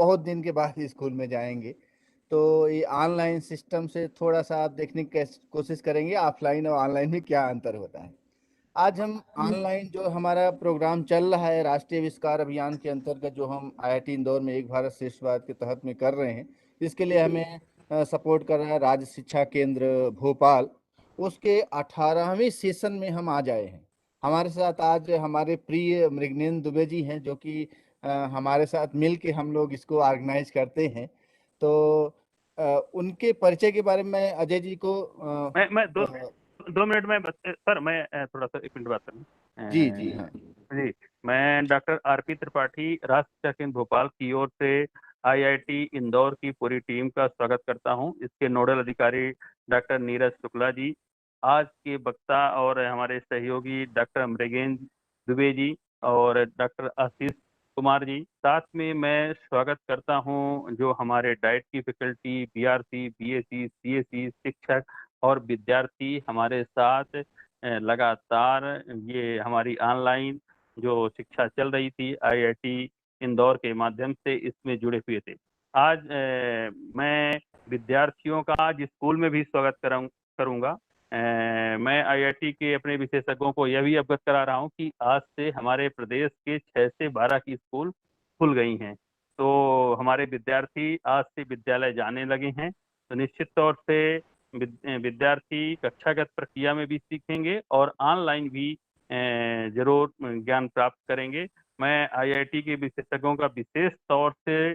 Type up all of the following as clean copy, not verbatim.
बहुत दिन के बाद स्कूल में जाएंगे, तो ये ऑनलाइन सिस्टम से थोड़ा सा आप देखने की कोशिश करेंगे ऑफलाइन और ऑनलाइन में क्या अंतर होता है। आज हम ऑनलाइन जो हमारा प्रोग्राम चल रहा है राष्ट्रीय आविष्कार अभियान के अंतर्गत, जो हम आईआईटी इंदौर में एक भारत श्रेष्ठ भारत के तहत में कर रहे हैं, इसके लिए हमें सपोर्ट कर रहा है राज्य शिक्षा केंद्र भोपाल। उसके 18वें सेशन में हम आ जाए हैं। हमारे साथ आज हमारे प्रिय मृगनेंद्र दुबे जी हैं, जो कि हमारे साथ मिल के हम लोग इसको ऑर्गेनाइज करते हैं। तो उनके परिचय के बारे में अजय जी को मैं 2 मिनट में सर, मैं थोड़ा सा 1 मिनट बात करना। जी जी हाँ जी, मैं डॉक्टर आरपी त्रिपाठी, राष्ट्रीय शिक्षा केंद्र भोपाल की ओर से आईआईटी इंदौर की पूरी टीम का स्वागत करता हूं। इसके नोडल अधिकारी डॉक्टर नीरज शुक्ला जी, आज के वक्ता और हमारे सहयोगी डॉक्टर मृगेंद्र दुबे जी और डॉक्टर आशीष कुमार जी। साथ में मैं स्वागत करता हूं जो हमारे डाइट की फैकल्टी, बीआरसी, बीएससी, सीएससी शिक्षक और विद्यार्थी हमारे साथ लगातार ये हमारी ऑनलाइन जो शिक्षा चल रही थी आईआईटी इंदौर के माध्यम से, इसमें जुड़े हुए थे। आज मैं विद्यार्थियों का आज स्कूल में भी स्वागत करूंगा। मैं आईआईटी के अपने विशेषज्ञों को यह भी अवगत करा रहा हूं कि आज से हमारे प्रदेश के 6 से 12 की स्कूल खुल गई हैं, तो हमारे विद्यार्थी आज से विद्यालय जाने लगे हैं। तो निश्चित तौर से विद्यार्थी कक्षागत प्रक्रिया में भी सीखेंगे और ऑनलाइन भी जरूर ज्ञान प्राप्त करेंगे। मैं आईआईटी के विशेषज्ञों का विशेष तौर से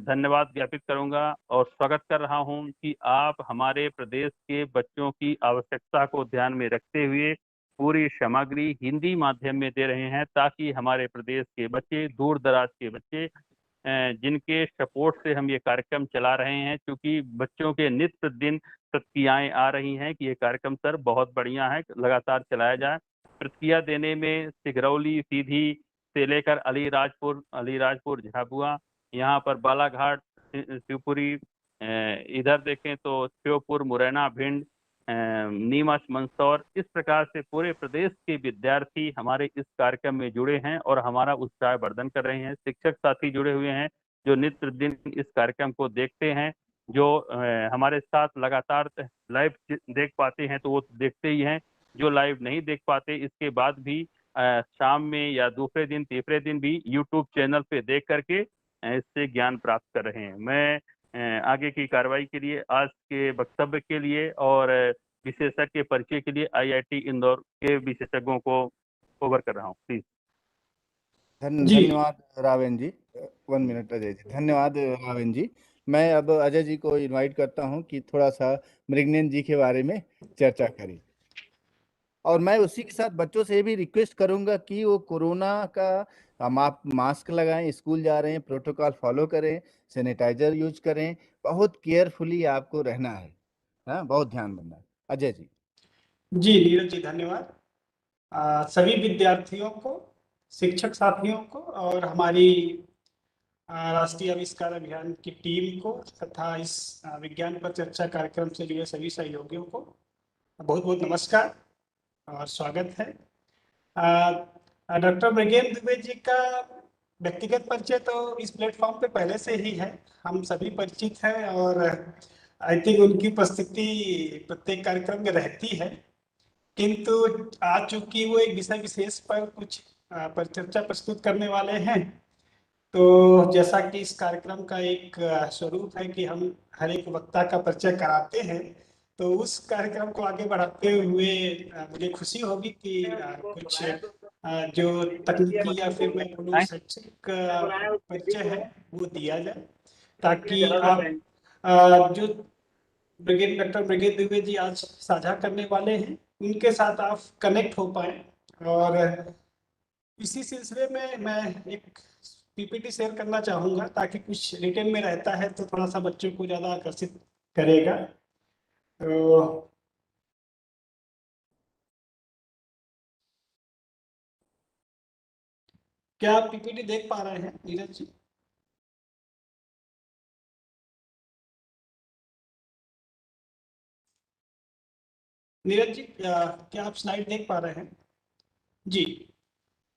धन्यवाद ज्ञापित करूंगा और स्वागत कर रहा हूं कि आप हमारे प्रदेश के बच्चों की आवश्यकता को ध्यान में रखते हुए पूरी सामग्री हिंदी माध्यम में दे रहे हैं, ताकि हमारे प्रदेश के बच्चे, दूर दराज के बच्चे, जिनके सपोर्ट से हम ये कार्यक्रम चला रहे हैं, क्योंकि बच्चों के नित्य दिन प्रतिक्रियाएं आ रही हैं कि ये कार्यक्रम सर बहुत बढ़िया है, लगातार चलाया जाए। प्रतिक्रिया देने में सिगरौली, सीधी से लेकर अलीराजपुर झाबुआ, यहाँ पर बालाघाट, शिवपुरी, इधर देखें तो श्योपुर, मुरैना, भिंड, नीमच, मंदसौर, इस प्रकार से पूरे प्रदेश के विद्यार्थी हमारे इस कार्यक्रम में जुड़े हैं और हमारा उत्साह वर्धन कर रहे हैं। शिक्षक साथी जुड़े हुए हैं जो नित्य दिन इस कार्यक्रम को देखते हैं, जो हमारे साथ लगातार लाइव देख पाते हैं तो वो देखते ही हैं, जो लाइव नहीं देख पाते इसके बाद भी शाम में या दूसरे दिन, तीसरे दिन भी यूट्यूब चैनल पे देख करके इससे ज्ञान प्राप्त कर रहे हैं। मैं आगे की कार्रवाई के लिए, आज के वक्तव्य के लिए और विशेषज्ञ के परिचय के लिए आईआईटी इंदौर के विशेषज्ञों को ओवर कर रहा हूँ। प्लीज। धन्यवाद रावेन जी। 1 मिनट अजय जी, धन्यवाद रावेन जी। मैं अब अजय जी को इनवाइट करता हूं कि थोड़ा सा मृगनेंद्र जी के बारे में चर्चा करें, और मैं उसी के साथ बच्चों से भी रिक्वेस्ट करूंगा कि वो कोरोना का आप मास्क लगाएं, स्कूल जा रहे हैं प्रोटोकॉल फॉलो करें, सैनिटाइजर यूज करें, बहुत केयरफुली आपको रहना है। हाँ, बहुत ध्यान रखना है। अजय जी। जी नीरज जी, धन्यवाद। सभी विद्यार्थियों को, शिक्षक साथियों को और हमारी राष्ट्रीय आविष्कार अभियान की टीम को तथा इस विज्ञान पर चर्चा कार्यक्रम से जुड़े सभी सहयोगियों को बहुत बहुत नमस्कार और स्वागत है। डॉक्टर मृगेंद्र दुबे जी का व्यक्तिगत परिचय तो इस प्लेटफॉर्म पे पहले से ही है, हम सभी परिचित हैं और आई थिंक उनकी उपस्थिति प्रत्येक कार्यक्रम में रहती है, किंतु आज चूंकि वो एक विषय विशेष पर कुछ परिचर्चा प्रस्तुत करने वाले हैं, तो जैसा कि इस कार्यक्रम का एक स्वरूप है कि हम हर एक वक्ता का परिचय कराते हैं, तो उस कार्यक्रम को आगे बढ़ाते हुए मुझे खुशी होगी कि कुछ जो तकनीकी या फिर मैं बोलूँ शैक्षिक परिचय है वो दिया जाए, ताकि आप जो डॉक्टर मृगेंद्र दुबे जी आज साझा करने वाले हैं उनके साथ आप कनेक्ट हो पाए। और इसी सिलसिले में मैं एक पीपीटी शेयर करना चाहूंगा, ताकि कुछ रिटेन में रहता है तो थोड़ा सा बच्चों को ज्यादा आकर्षित करेगा। तो क्या आप पीपीटी देख पा रहे हैं नीरज जी? नीरज जी, क्या आप स्लाइड देख पा रहे हैं? जी,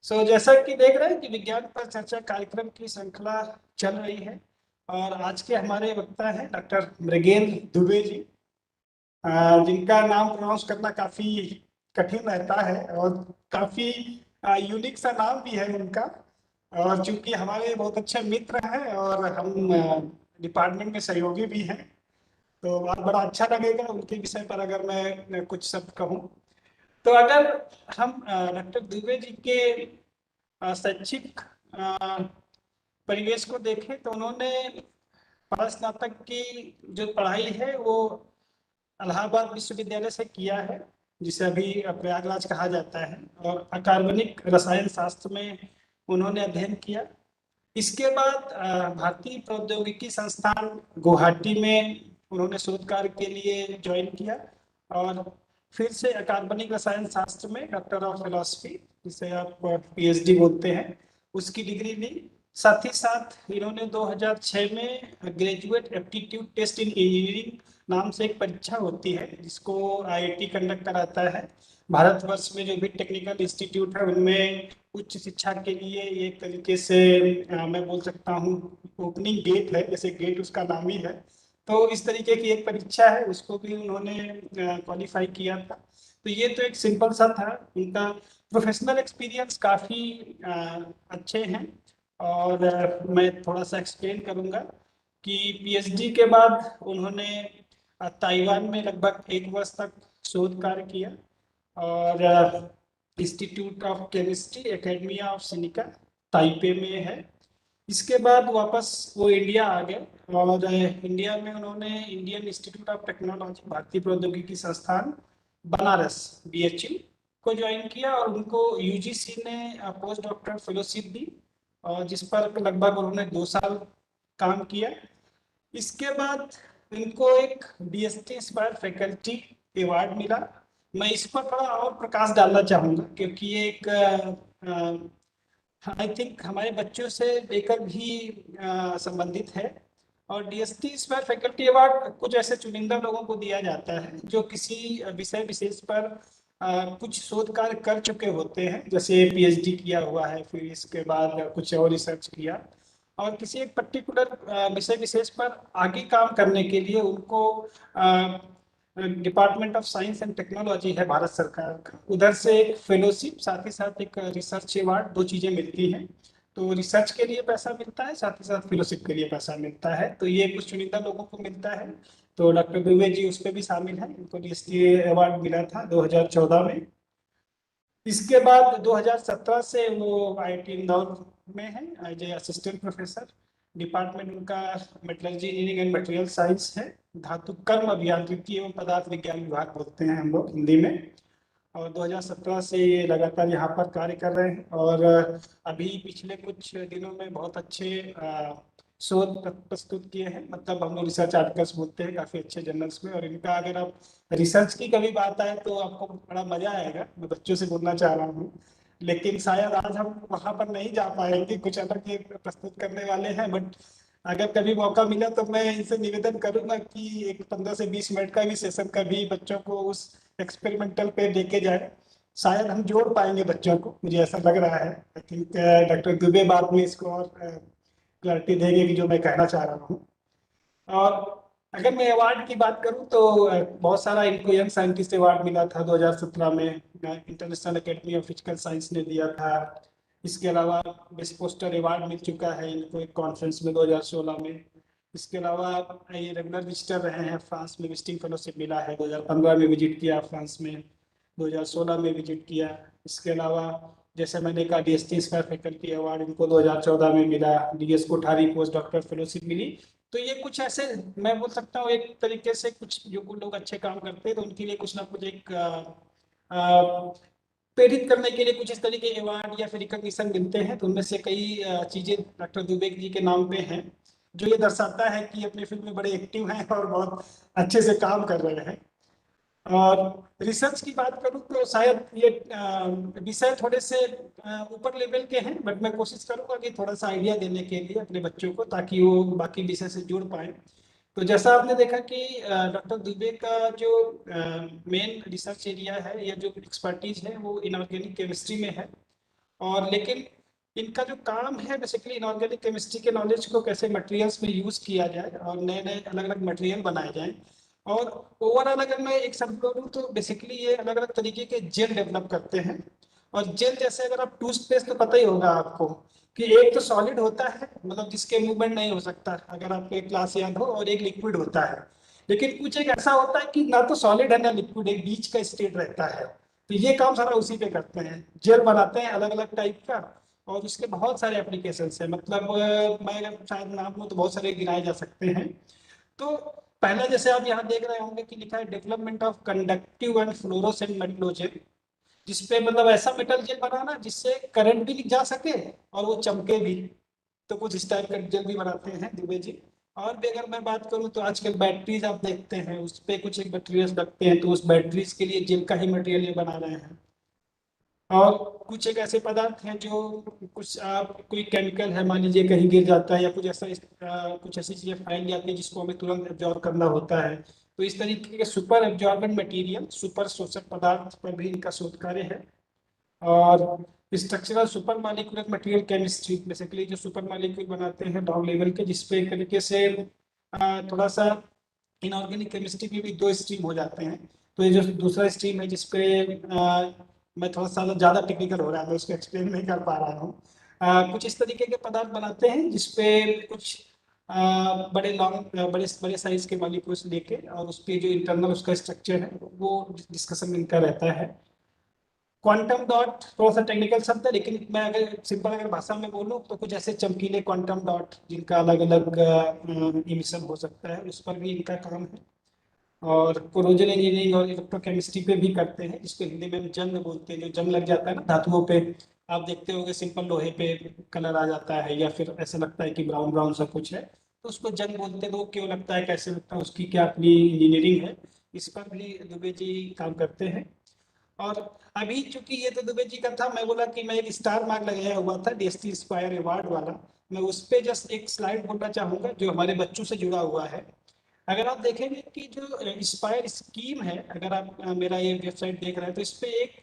जैसा कि देख रहे हैं कि विज्ञान पर चर्चा कार्यक्रम की श्रृंखला चल रही है और आज के हमारे वक्ता हैं डॉक्टर मृगेंद्र दुबे जी, जिनका नाम प्रोनाउंस करना काफी कठिन रहता है और काफी यूनिक सा नाम भी है उनका। और चूंकि हमारे बहुत अच्छे मित्र हैं और हम डिपार्टमेंट में सहयोगी भी हैं, तो बहुत बड़ा अच्छा लगेगा उनके विषय पर अगर मैं कुछ शब्द कहूँ। तो अगर हम डॉक्टर दुबे जी के शैक्षिक परिवेश को देखें तो उन्होंने स्नातक की जो पढ़ाई है वो इलाहाबाद विश्वविद्यालय से किया है, जिसे अभी प्रयागराज कहा जाता है, और अकार्बनिक रसायन शास्त्र में उन्होंने अध्ययन किया। इसके बाद भारतीय प्रौद्योगिकी संस्थान गुवाहाटी में उन्होंने शोध कार्य के लिए ज्वाइन किया और फिर से अकार्बनिक रसायन शास्त्र में डॉक्टर ऑफ फिलॉसफी, जिसे आप पीएचडी बोलते हैं, उसकी डिग्री ली। साथ ही साथ इन्होंने 2006 में graduate aptitude test in engineering नाम से एक परीक्षा होती है जिसको आईआईटी कंडक्ट कराता है। भारतवर्ष में जो भी टेक्निकल इंस्टीट्यूट है उनमें उच्च शिक्षा के लिए एक तरीके से मैं बोल सकता हूँ ओपनिंग गेट है, जैसे गेट उसका नाम ही है। तो इस तरीके की एक परीक्षा है, उसको भी उन्होंने क्वालिफाई किया था। तो ये तो एक सिंपल सा था। उनका प्रोफेशनल एक्सपीरियंस काफ़ी अच्छे हैं और मैं थोड़ा सा एक्सप्लेन करूँगा कि पीएचडी के बाद उन्होंने ताइवान में लगभग 1 वर्ष तक शोध कार्य किया और institute of chemistry Academia of Sinica Taipei में है। इसके बाद वापस वो इंडिया आ गए और इंडिया में उन्होंने इंडियन इंस्टीट्यूट ऑफ टेक्नोलॉजी भारतीय प्रौद्योगिकी संस्थान बनारस बीएचयू को ज्वाइन किया और उनको यूजीसी ने पोस्ट डॉक्टरल फेलोशिप दी और जिस पर लगभग उन्होंने 2 साल काम किया। इसके बाद इनको एक डीएसटी इंस्पायर फैकल्टी अवार्ड मिला। मैं इस पर थोड़ा और प्रकाश डालना चाहूँगा क्योंकि ये एक आई थिंक हमारे बच्चों से लेकर भी संबंधित है। और डीएसटी इंस्पायर फैकल्टी अवार्ड कुछ ऐसे चुनिंदा लोगों को दिया जाता है जो किसी विषय विशेष पर कुछ शोध कार्य कर चुके होते हैं, जैसे पीएचडी किया हुआ है, फिर इसके बाद कुछ और रिसर्च किया और किसी एक पर्टिकुलर विषय विशेष पर आगे काम करने के लिए उनको department of science and technology है भारत सरकार का, उधर से एक फेलोशिप साथ ही साथ एक रिसर्च अवार्ड, 2 चीजें मिलती हैं। तो रिसर्च के लिए पैसा मिलता है, साथ ही साथ फेलोशिप के लिए पैसा मिलता है। तो ये कुछ चुनिंदा लोगों को मिलता है। तो डॉक्टर दुबे जी उस पर भी शामिल हैं, इनको डीएसटी अवार्ड मिला था 2014 में। इसके बाद 2017 से वो आईआईटी इंदौर में है as a assistant professor. Department उनका metallurgy engineering and material science है, धातु कर्म अभियांत्रिकी एवं पदार्थ विज्ञान विभाग बोलते हैं हम लोग हिंदी में। और 2017 से ये लगातार यहाँ पर कार्य कर रहे हैं और अभी पिछले कुछ दिनों में बहुत अच्छे शोध प्रस्तुत किए हैं, मतलब हम लोग रिसर्च आर्टिकल्स बोलते हैं, काफ़ी अच्छे जर्नल्स में। और इनका अगर आप रिसर्च की कभी बात आए तो आपको बड़ा मजा आएगा। मैं बच्चों से बोलना चाह रहा हूँ, लेकिन शायद आज हम वहाँ पर नहीं जा पाएंगे, कुछ अलग ये प्रस्तुत करने वाले हैं। बट अगर कभी मौका मिला तो मैं इनसे निवेदन करूंगा कि एक 15 से 20 मिनट का भी सेशन कभी बच्चों को उस एक्सपेरिमेंटल पे लेके जाए, शायद हम जोड़ पाएंगे बच्चों को, मुझे ऐसा लग रहा है। आई थिंक डॉक्टर दुबे बाद में इसको और क्लैरिटी देंगे कि जो मैं कहना चाह रहा हूँ। और अगर मैं अवार्ड की बात करूं तो बहुत सारा इनको यंग साइंटिस्ट अवार्ड मिला था 2017 में, international academy of physical science ने दिया था। इसके अलावा बेस्ट पोस्टर अवार्ड मिल चुका है इनको एक कॉन्फ्रेंस में 2016 में। इसके अलावा ये रेगुलर विजिटर रहे हैं, फ्रांस में विजिटिंग फेलोशिप मिला है, 2015 में विजिट किया फ्रांस में, 2016 में विजिट किया। इसके अलावा जैसे मैंने कहा डीएसटी इंस्पायर फैकल्टी अवार्ड इनको 2014 में मिला, DS Kothari post doctor fellowship मिली। तो ये कुछ ऐसे मैं बोल सकता हूँ एक तरीके से कुछ जो लोग अच्छे काम करते हैं तो उनके लिए कुछ ना कुछ एक प्रेरित करने के लिए कुछ इस तरीके के अवार्ड या फिर रिकॉग्निशन मिलते हैं। तो उनमें से कई चीजें डॉक्टर दुबे जी के नाम पे हैं, जो ये दर्शाता है कि अपने फील्ड में बड़े एक्टिव हैं और बहुत अच्छे से काम कर रहे हैं। और रिसर्च की बात करूं तो शायद ये विषय थोड़े से ऊपर लेवल के हैं, बट मैं कोशिश करूंगा कि थोड़ा सा आइडिया देने के लिए अपने बच्चों को, ताकि वो बाकी विषय से जुड़ पाए। तो जैसा आपने देखा कि डॉक्टर दुबे का जो मेन रिसर्च एरिया है या जो एक्सपर्टीज है वो इनऑर्गेनिक केमिस्ट्री में है। और लेकिन इनका जो काम है बेसिकली इनऑर्गेनिक केमिस्ट्री के नॉलेज को कैसे मटेरियल्स में यूज किया जाए और नए नए अलग अलग मटेरियल बनाए जाए। और ओवरऑल अगर मैं एक शब्द बोलूँ तो बेसिकली ये अलग अलग तरीके के जेल डेवलप करते हैं। और जेल जैसे अगर आप टूथपेस्ट तो पता ही होगा आपको कि एक तो सॉलिड होता है, मतलब जिसके मूवमेंट नहीं हो सकता अगर आपको एक क्लास याद हो, और एक लिक्विड होता है। लेकिन कुछ एक ऐसा होता है कि ना तो सॉलिड है ना लिक्विड, एक बीच का स्टेट रहता है। तो ये काम सारा उसी पे करते हैं, जेल बनाते हैं अलग अलग टाइप का। और उसके बहुत सारे एप्लीकेशन है, मतलब मैं अगर शायद नाम लूँ तो बहुत सारे गिनाए जा सकते हैं। तो पहला जैसे आप यहाँ देख रहे होंगे कि लिखा है development of conductive and fluorescent metal gel, जिसपे मतलब ऐसा मेटल जेल बनाना जिससे करंट भी जा सके और वो चमके भी। तो कुछ इस टाइप का जेल भी बनाते हैं दुबे जी। और भी अगर मैं बात करूँ तो आजकल बैटरीज आप देखते हैं उस पर कुछ एक बैटरीज लगते हैं, तो उस बैटरीज के लिए जेल का ही मटेरियल ये बना रहे हैं। और कुछ एक ऐसे पदार्थ हैं जो कुछ आप कोई केमिकल है मान लीजिए कहीं गिर जाता है या कुछ ऐसा कुछ ऐसी चीजें फैल जाती है जिसको हमें तुरंत एब्जॉर्ब करना होता है। तो इस तरीके के सुपर एब्जॉर्बेंट मटेरियल, सुपर शोषक पदार्थ पर भी इनका शोध कार्य है। और structural super molecular material chemistry, basically जो सुपर मॉलिक्यूल बनाते हैं डाउन लेवल के, जिसपे एक तरीके से थोड़ा सा इनऑर्गेनिक केमिस्ट्री में भी दो स्ट्रीम हो जाते हैं। तो ये जो दूसरा स्ट्रीम है जिसपे मैं थोड़ा सा ज़्यादा टेक्निकल हो रहा है, मैं उसको एक्सप्लेन नहीं कर पा रहा हूँ। कुछ इस तरीके के पदार्थ बनाते हैं जिसपे कुछ बड़े लॉन्ग बड़े बड़े साइज के मॉलिक्यूल्स लेके और उसके जो इंटरनल उसका स्ट्रक्चर है वो डिस्कशन इनका रहता है। क्वांटम डॉट थोड़ा सा टेक्निकल शब्द है, लेकिन मैं अगर सिंपल अगर भाषा में बोलूँ तो कुछ ऐसे चमकीले क्वांटम डॉट जिनका अलग अलग इमिशन हो सकता है, उस पर भी इनका काम है। और कोरोजन इंजीनियरिंग और इलेक्ट्रोकेमिस्ट्री पे भी करते हैं, जिसको हिंदी में हम जंग बोलते हैं। जो जंग लग जाता है ना धातुओं पे, आप देखते होंगे सिंपल लोहे पे कलर आ जाता है या फिर ऐसा लगता है कि ब्राउन ब्राउन सा कुछ है, तो उसको जंग बोलते हैं। तो वो क्यों लगता है, कैसे लगता है, उसकी क्या अपनी इंजीनियरिंग है, इस पर भी दुबे जी काम करते हैं। और अभी चूंकि ये तो दुबे जी का था, मैं बोला कि मैं एक स्टार मार्क लगाया हुआ था डीएसटी इंस्पायर अवार्ड वाला, मैं उस पे जस्ट एक स्लाइड बोलना चाहूंगा जो हमारे बच्चों से जुड़ा हुआ है। अगर आप देखेंगे कि जो इंस्पायर स्कीम है, अगर आप मेरा ये वेबसाइट देख रहे हैं तो इस पे एक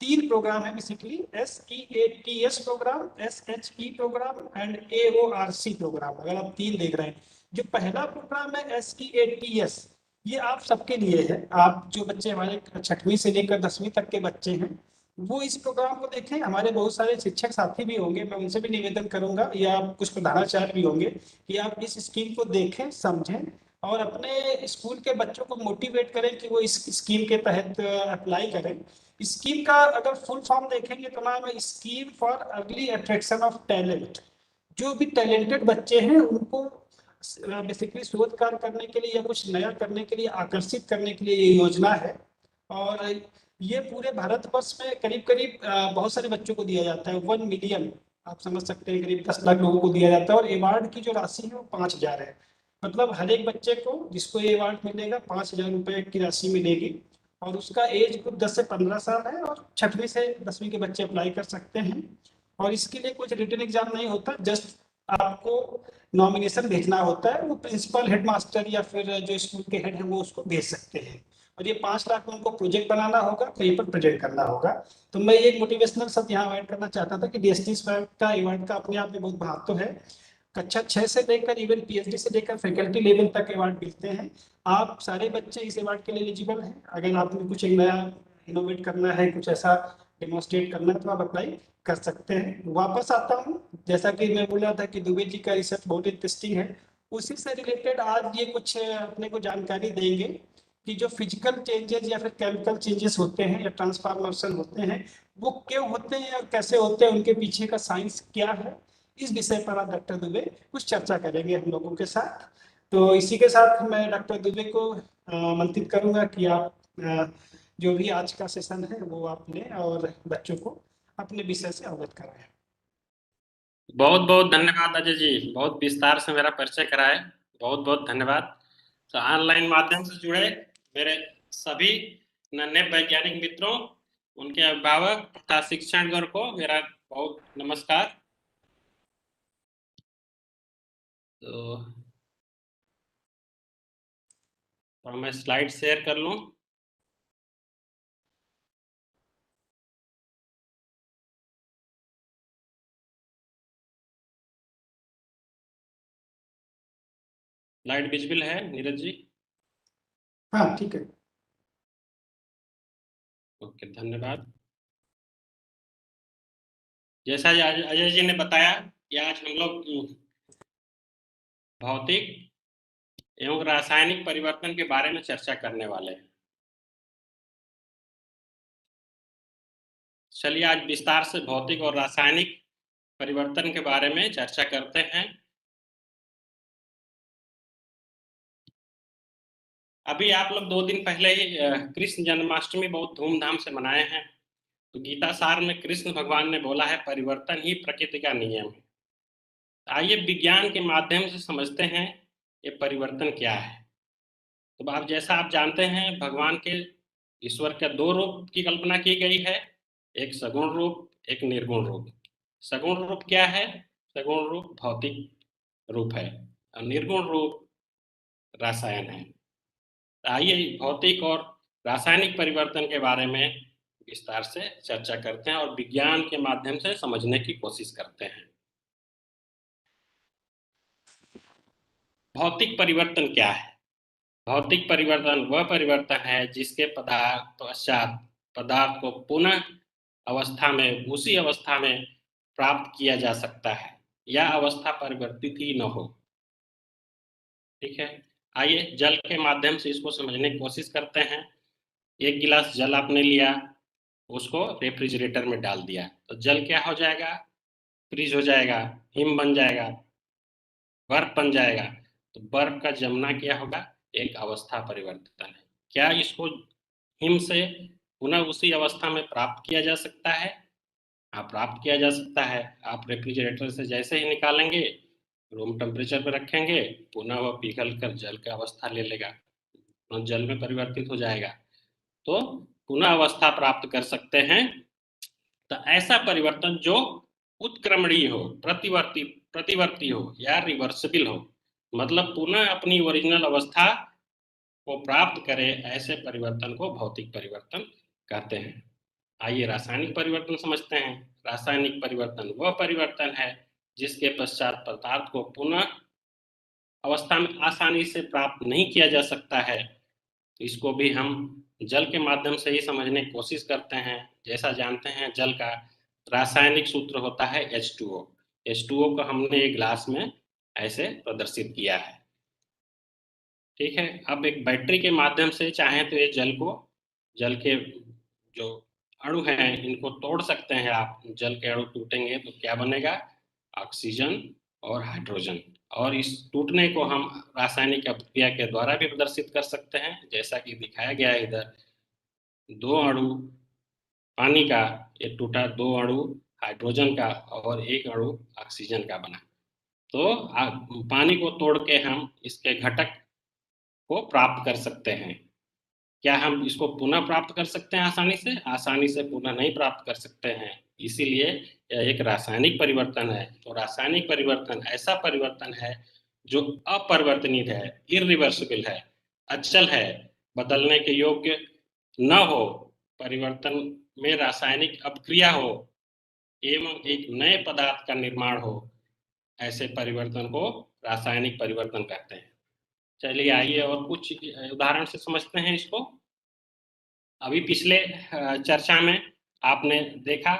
3 प्रोग्राम है basically, SEATS program, SHE program and AORC program. अगर आप 3 देख रहे हैं, जो पहला प्रोग्राम है SEATS, ये आप सबके लिए है। आप जो बच्चे हमारे 6वीं से लेकर 10वीं तक के बच्चे हैं वो इस प्रोग्राम को देखें। हमारे बहुत सारे शिक्षक साथी भी होंगे, मैं उनसे भी निवेदन करूंगा, या कुछ प्रधानाचार्य भी होंगे कि आप इस स्कीम को देखें समझें और अपने स्कूल के बच्चों को मोटिवेट करें कि वो इस स्कीम के तहत अप्लाई करें। स्कीम का अगर फुल फॉर्म देखेंगे तो नाम है scheme for early attraction of talent. जो भी टैलेंटेड बच्चे हैं उनको बेसिकली शोध कार्य करने के लिए या कुछ नया करने के लिए आकर्षित करने के लिए ये योजना है। और ये पूरे भारतवर्ष में करीब करीब बहुत सारे बच्चों को दिया जाता है, 1 मिलियन, आप समझ सकते हैं करीब 10 लाख लोगों को दिया जाता है। और अवार्ड की जो राशि है वो 5,000 है। मतलब हर एक बच्चे को जिसको ये अवार्ड मिलेगा 5,000 रुपए की राशि मिलेगी। और उसका एज ग्रुप 10 से 15 साल है और 6वीं से 10वीं के बच्चे अप्लाई कर सकते हैं। और इसके लिए कुछ रिटन एग्जाम नहीं होता, जस्ट आपको नॉमिनेशन भेजना होता है, वो प्रिंसिपल हेड मास्टर या फिर जो स्कूल के हेड है वो उसको भेज सकते हैं। और ये 5 लाख में उनको प्रोजेक्ट बनाना होगा, कहीं पर प्रेजेंट करना होगा। तो मैं एक मोटिवेशनल शब्द यहाँ ऐड करना चाहता था कि डीएसटी का इवेंट का अपने आप में बहुत महत्व है। कक्षा 6 से लेकर इवन पीएचडी से लेकर फैकल्टी लेवल तक अवार्ड मिलते हैं। आप सारे बच्चे इस अवार्ड के लिए एलिजिबल हैं। अगर आपने कुछ एक नया इनोवेट करना है, कुछ ऐसा डेमोन्स्ट्रेट करना है तो आप अप्लाई कर सकते हैं। वापस आता हूँ, जैसा कि मैं बोल रहा था कि दुबे जी का रिसर्च बहुत इंटरेस्टिंग है, उसी से रिलेटेड आज ये कुछ अपने को जानकारी देंगे कि जो फिजिकल चेंजेस या फिर केमिकल चेंजेस होते हैं या ट्रांसफॉर्मेशन होते हैं वो क्यों होते हैं और कैसे होते हैं, उनके पीछे का साइंस क्या है। इस विषय पर आप डॉक्टर दुबे कुछ चर्चा करेंगे हम लोगों के साथ। तो इसी के साथ मैं डॉक्टर दुबे को आमंत्रित करूंगा कि आप जो भी आज का सेशन है वो आप लें और बच्चों को अपने विषय से अवगत कराएं। बहुत बहुत धन्यवाद अजय जी, बहुत विस्तार से मेरा परिचय कराए, बहुत बहुत धन्यवाद। तो ऑनलाइन माध्यम से जुड़े मेरे सभी नन्हे वैज्ञानिक मित्रों, उनके अभिभावक तथा शिक्षणगण को मेरा बहुत नमस्कार। तो मैं स्लाइड शेयर कर लूं। स्लाइड विजिबल है नीरज जी? हाँ ठीक है। ओके, धन्यवाद। जैसा अजय जी ने बताया कि आज हम लोग भौतिक एवं रासायनिक परिवर्तन के बारे में चर्चा करने वाले हैं। चलिए आज विस्तार से भौतिक और रासायनिक परिवर्तन के बारे में चर्चा करते हैं। अभी आप लोग 2 दिन पहले ही कृष्ण जन्माष्टमी बहुत धूमधाम से मनाए हैं। तो गीता सार में कृष्ण भगवान ने बोला है परिवर्तन ही प्रकृति का नियम है। आइए विज्ञान के माध्यम से समझते हैं ये परिवर्तन क्या है। तो आप जैसा आप जानते हैं भगवान के ईश्वर के 2 रूप की कल्पना की गई है, एक सगुण रूप, एक निर्गुण रूप। सगुण रूप क्या है? सगुण रूप भौतिक रूप है और निर्गुण रूप रसायन है। आइए भौतिक और रासायनिक परिवर्तन के बारे में विस्तार से चर्चा करते हैं और विज्ञान के माध्यम से समझने की कोशिश करते हैं। भौतिक परिवर्तन क्या है? भौतिक परिवर्तन वह परिवर्तन है जिसके पश्चात पदार्थ को पुनः अवस्था में उसी अवस्था में प्राप्त किया जा सकता है या अवस्था परिवर्तित ही न हो। ठीक है, आइए जल के माध्यम से इसको समझने की कोशिश करते हैं। 1 गिलास जल आपने लिया, उसको रेफ्रिजरेटर में डाल दिया तो जल क्या हो जाएगा? फ्रीज हो जाएगा, हिम बन जाएगा, बर्फ बन जाएगा। तो बर्फ का जमना क्या होगा? एक अवस्था परिवर्तन है। क्या इसको हिम से पुनः उसी अवस्था में प्राप्त किया जा सकता है? हाँ, प्राप्त किया जा सकता है। आप रेफ्रिजरेटर से जैसे ही निकालेंगे, रूम टेम्परेचर पर रखेंगे, पुनः वह पिघल कर जल का अवस्था ले लेगा और जल में परिवर्तित हो जाएगा। तो पुनः अवस्था प्राप्त कर सकते हैं। तो ऐसा परिवर्तन जो उत्क्रमणीय हो, प्रतिवर्ती हो या रिवर्सिबल हो, मतलब पुनः अपनी ओरिजिनल अवस्था को प्राप्त करे, ऐसे परिवर्तन को भौतिक परिवर्तन कहते हैं। आइए रासायनिक परिवर्तन समझते हैं। रासायनिक परिवर्तन वह परिवर्तन है जिसके पश्चात पदार्थ को पुनः अवस्था में आसानी से प्राप्त नहीं किया जा सकता है। इसको भी हम जल के माध्यम से ही समझने की कोशिश करते हैं। जैसा जानते हैं जल का रासायनिक सूत्र होता है H2O। H2O को हमने एक ग्लास में ऐसे प्रदर्शित किया है। ठीक है, अब एक बैटरी के माध्यम से चाहें तो ये जल के जो अणु हैं इनको तोड़ सकते हैं आप। जल के अणु टूटेंगे तो क्या बनेगा? ऑक्सीजन और हाइड्रोजन। और इस टूटने को हम रासायनिक अभिक्रिया के द्वारा भी प्रदर्शित कर सकते हैं, जैसा कि दिखाया गया है इधर। 2 अणु पानी का, ये टूटा 2 अणु हाइड्रोजन का और 1 अणु ऑक्सीजन का बना। तो पानी को तोड़ के हम इसके घटक को प्राप्त कर सकते हैं। क्या हम इसको पुनः प्राप्त कर सकते हैं आसानी से? आसानी से पुनः नहीं प्राप्त कर सकते हैं, इसीलिए यह एक रासायनिक परिवर्तन है। तो रासायनिक परिवर्तन ऐसा परिवर्तन है जो अपरिवर्तनीय है, इरिवर्सिबल है, अचल है, बदलने के योग्य न हो, परिवर्तन में रासायनिक अपक्रिया हो एवं एक नए पदार्थ का निर्माण हो, ऐसे परिवर्तन को रासायनिक परिवर्तन कहते हैं। चलिए आइए और कुछ उदाहरण से समझते हैं इसको। अभी पिछले चर्चा में आपने देखा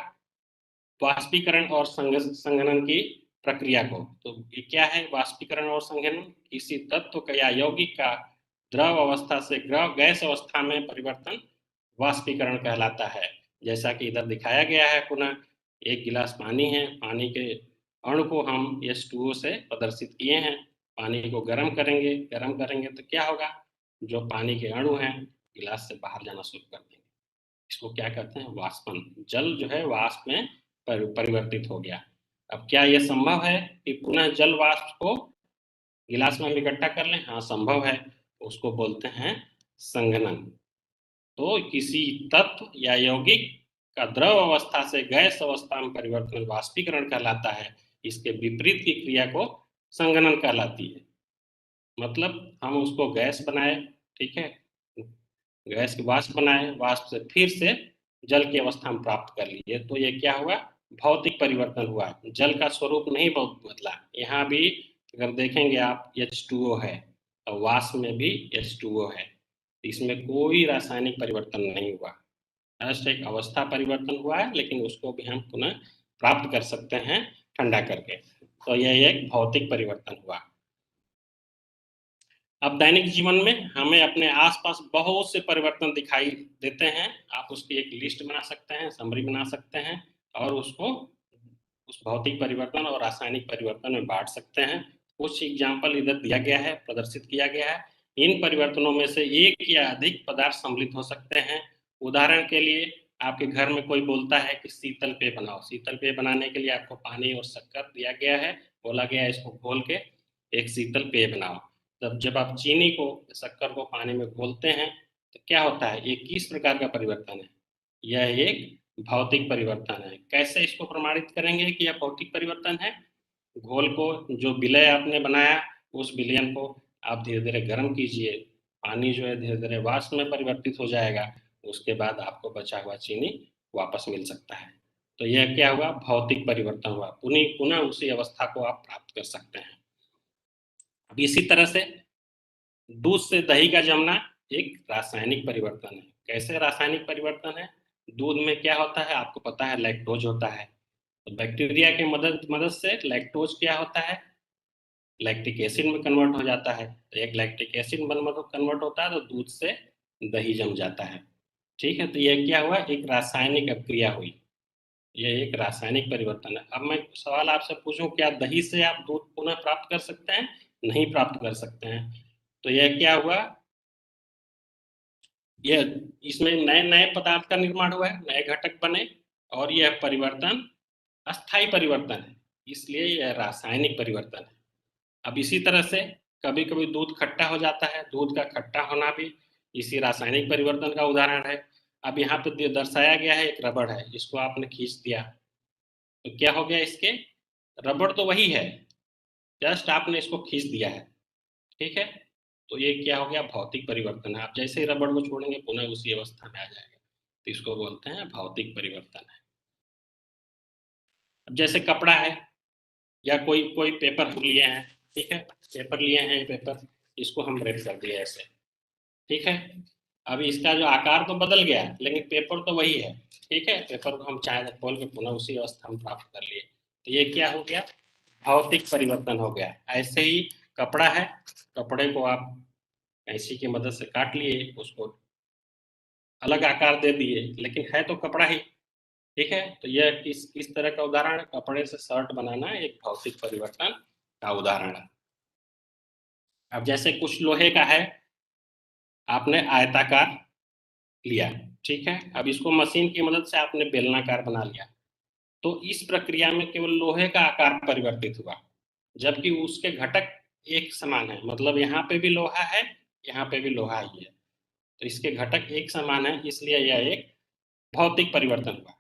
वाष्पीकरण और संघनन की प्रक्रिया को। तो ये क्या है वाष्पीकरण और संघनन? किसी तत्व का या यौगिक का द्रव अवस्था से गैस अवस्था में परिवर्तन वाष्पीकरण कहलाता है। जैसा कि इधर दिखाया गया है, पुनः 1 गिलास पानी है, पानी के अणु को हम H2O से प्रदर्शित किए हैं। पानी को गर्म करेंगे तो क्या होगा? जो पानी के अणु हैं गिलास से बाहर जाना शुरू कर देंगे। इसको क्या कहते हैं? वाष्पन। जल जो है वाष्प में परिवर्तित हो गया। अब क्या यह संभव है कि पुनः जल वाष्प को गिलास में हम इकट्ठा कर लें? हाँ, संभव है। उसको बोलते हैं संघनन। तो किसी तत्व या यौगिक का द्रव अवस्था से गैस अवस्था में परिवर्तन वाष्पीकरण कहलाता है। इसके विपरीत की क्रिया को संघनन कहलाती है। मतलब हम उसको गैस बनाए, ठीक है, गैस की वाष्प बनाए, वाष्प से फिर से जल की अवस्था में प्राप्त कर लिए, तो ये क्या हुआ? भौतिक परिवर्तन हुआ। जल का स्वरूप नहीं बहुत बदला। यहाँ भी अगर देखेंगे आप H2O है, और वाष्प में भी H2O है। इसमें कोई रासायनिक परिवर्तन नहीं हुआ, जस्ट एक अवस्था परिवर्तन हुआ है, लेकिन उसको भी हम पुनः प्राप्त कर सकते हैं ठंडा करके। तो यह एक भौतिक परिवर्तन हुआ। अब दैनिक जीवन में हमें अपने आसपास बहुत से परिवर्तन दिखाई देते हैं। आप उसकी एक लिस्ट बना सकते हैं, समरी बना सकते हैं और उसको उस भौतिक परिवर्तन और रासायनिक परिवर्तन में बांट सकते हैं। कुछ एग्जाम्पल इधर दिया गया है, प्रदर्शित किया गया है। इन परिवर्तनों में से एक या अधिक पदार्थ सम्मिलित हो सकते हैं। उदाहरण के लिए आपके घर में कोई बोलता है कि शीतल पेय बनाओ। शीतल पेय बनाने के लिए आपको पानी और शक्कर दिया गया है, बोला गया है इसको घोल के एक शीतल पेय बनाओ। तब जब आप चीनी को, शक्कर को पानी में घोलते हैं तो क्या होता है, ये किस प्रकार का परिवर्तन है? यह एक भौतिक परिवर्तन है। कैसे इसको प्रमाणित करेंगे कि यह भौतिक परिवर्तन है? घोल को, जो विलय आपने बनाया, उस विलयन को आप धीरे धीरे गर्म कीजिए, पानी जो है धीरे धीरे वाष्प में परिवर्तित हो जाएगा, उसके बाद आपको बचा हुआ चीनी वापस मिल सकता है। तो यह क्या हुआ, भौतिक परिवर्तन हुआ। पुनः उसी अवस्था को आप प्राप्त कर सकते हैं। अब इसी तरह से दूध से दही का जमना एक रासायनिक परिवर्तन है। कैसे रासायनिक परिवर्तन है? दूध में क्या होता है, आपको पता है, लैक्टोज होता है। तो बैक्टीरिया के मदद से लैक्टोज क्या होता है, लैक्टिक एसिड में कन्वर्ट हो जाता है। तो एक लैक्टिक एसिड में कन्वर्ट होता है तो दूध से दही जम जाता है। ठीक है, तो यह क्या हुआ, एक रासायनिक अभिक्रिया हुई। यह एक रासायनिक परिवर्तन है। अब मैं सवाल आपसे पूछूं, क्या दही से आप दूध पुनः प्राप्त कर सकते हैं? नहीं प्राप्त कर सकते हैं। तो यह क्या हुआ, यह इसमें नए नए पदार्थ का निर्माण हुआ है, नए घटक बने, और यह परिवर्तन अस्थायी परिवर्तन है, इसलिए यह रासायनिक परिवर्तन है। अब इसी तरह से कभी कभी दूध खट्टा हो जाता है। दूध का खट्टा होना भी इसी रासायनिक परिवर्तन का उदाहरण है। अब यहाँ पे दर्शाया गया है, एक रबड़ है, इसको आपने खींच दिया तो क्या हो गया, इसके रबड़ तो वही है, जस्ट आपने इसको खींच दिया है। ठीक है, तो ये क्या हो गया, भौतिक परिवर्तन है। आप जैसे ही रबड़ को छोड़ेंगे पुनः उसी अवस्था में आ जाएगा, तो इसको बोलते हैं भौतिक परिवर्तन है। अब जैसे कपड़ा है या कोई पेपर लिए हैं, ठीक है, पेपर लिए हैं, पेपर, इसको हम रेप कर दिए ऐसे, ठीक है। अब इसका जो आकार तो बदल गया लेकिन पेपर तो वही है, ठीक है। पेपर को हम चाहे खोल के पुनः उसी अवस्था में प्राप्त कर लिए, तो ये क्या हो गया, भौतिक परिवर्तन हो गया। ऐसे ही कपड़ा है, कपड़े को आप कैंची की मदद से काट लिए, उसको अलग आकार दे दिए, लेकिन है तो कपड़ा ही, ठीक है। तो यह किस तरह का उदाहरण है, कपड़े से शर्ट बनाना एक भौतिक परिवर्तन का उदाहरण है। अब जैसे कुछ लोहे का है, आपने आयताकार लिया, ठीक है, अब इसको मशीन की मदद से आपने बेलनाकार बना लिया, तो इस प्रक्रिया में केवल लोहे का आकार परिवर्तित हुआ, जबकि उसके घटक एक समान है। मतलब यहाँ पे भी लोहा है, यहाँ पे भी लोहा ही है, तो इसके घटक एक समान है, इसलिए यह एक भौतिक परिवर्तन हुआ।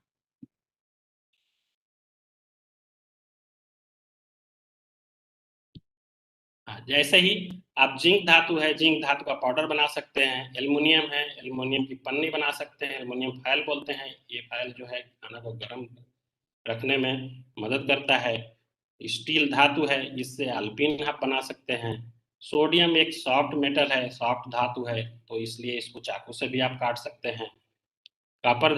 जैसे ही आप जिंक धातु है, जिंक धातु का पाउडर बना सकते हैं। एल्युमिनियम है, एल्युमिनियम की पन्नी बना सकते हैं, एल्युमिनियम फॉयल बोलते हैं। ये फॉयल जो है खाना को गर्म रखने में मदद करता है। स्टील धातु है, इससे अल्पिन आप बना सकते हैं। सोडियम एक सॉफ्ट मेटल है, सॉफ्ट धातु है, तो इसलिए इसको चाकू से भी आप काट सकते हैं। कॉपर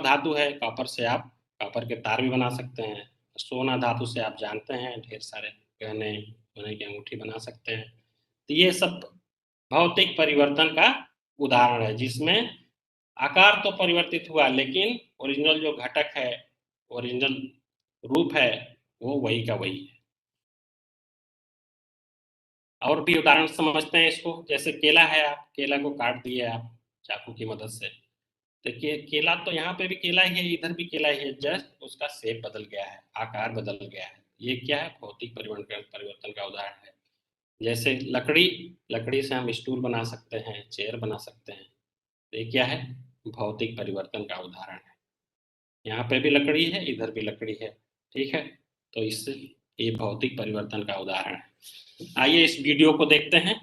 धातु है, कॉपर से आप कॉपर के तार भी बना सकते हैं। सोना धातु से आप जानते हैं ढेर सारे गहने, सोने की अंगूठी बना सकते हैं। तो ये सब भौतिक परिवर्तन का उदाहरण है, जिसमें आकार तो परिवर्तित हुआ लेकिन ओरिजिनल जो घटक है, ओरिजिनल रूप है, वो वही का वही है। और भी उदाहरण समझते हैं इसको। जैसे केला है, आप केला को काट दिए आप चाकू की मदद से, तो केला तो यहाँ पे भी केला ही है, इधर भी केला ही है, जस्ट उसका शेप बदल गया है, आकार बदल गया है। ये क्या है, भौतिक परिवर्तन का उदाहरण है। जैसे लकड़ी से हम स्टूल बना सकते हैं, चेयर बना सकते हैं, तो ये क्या है, भौतिक परिवर्तन का उदाहरण है। यहाँ पे भी लकड़ी है, इधर भी लकड़ी है, ठीक है, तो इससे ये भौतिक परिवर्तन का उदाहरण है। आइए इस वीडियो को देखते हैं।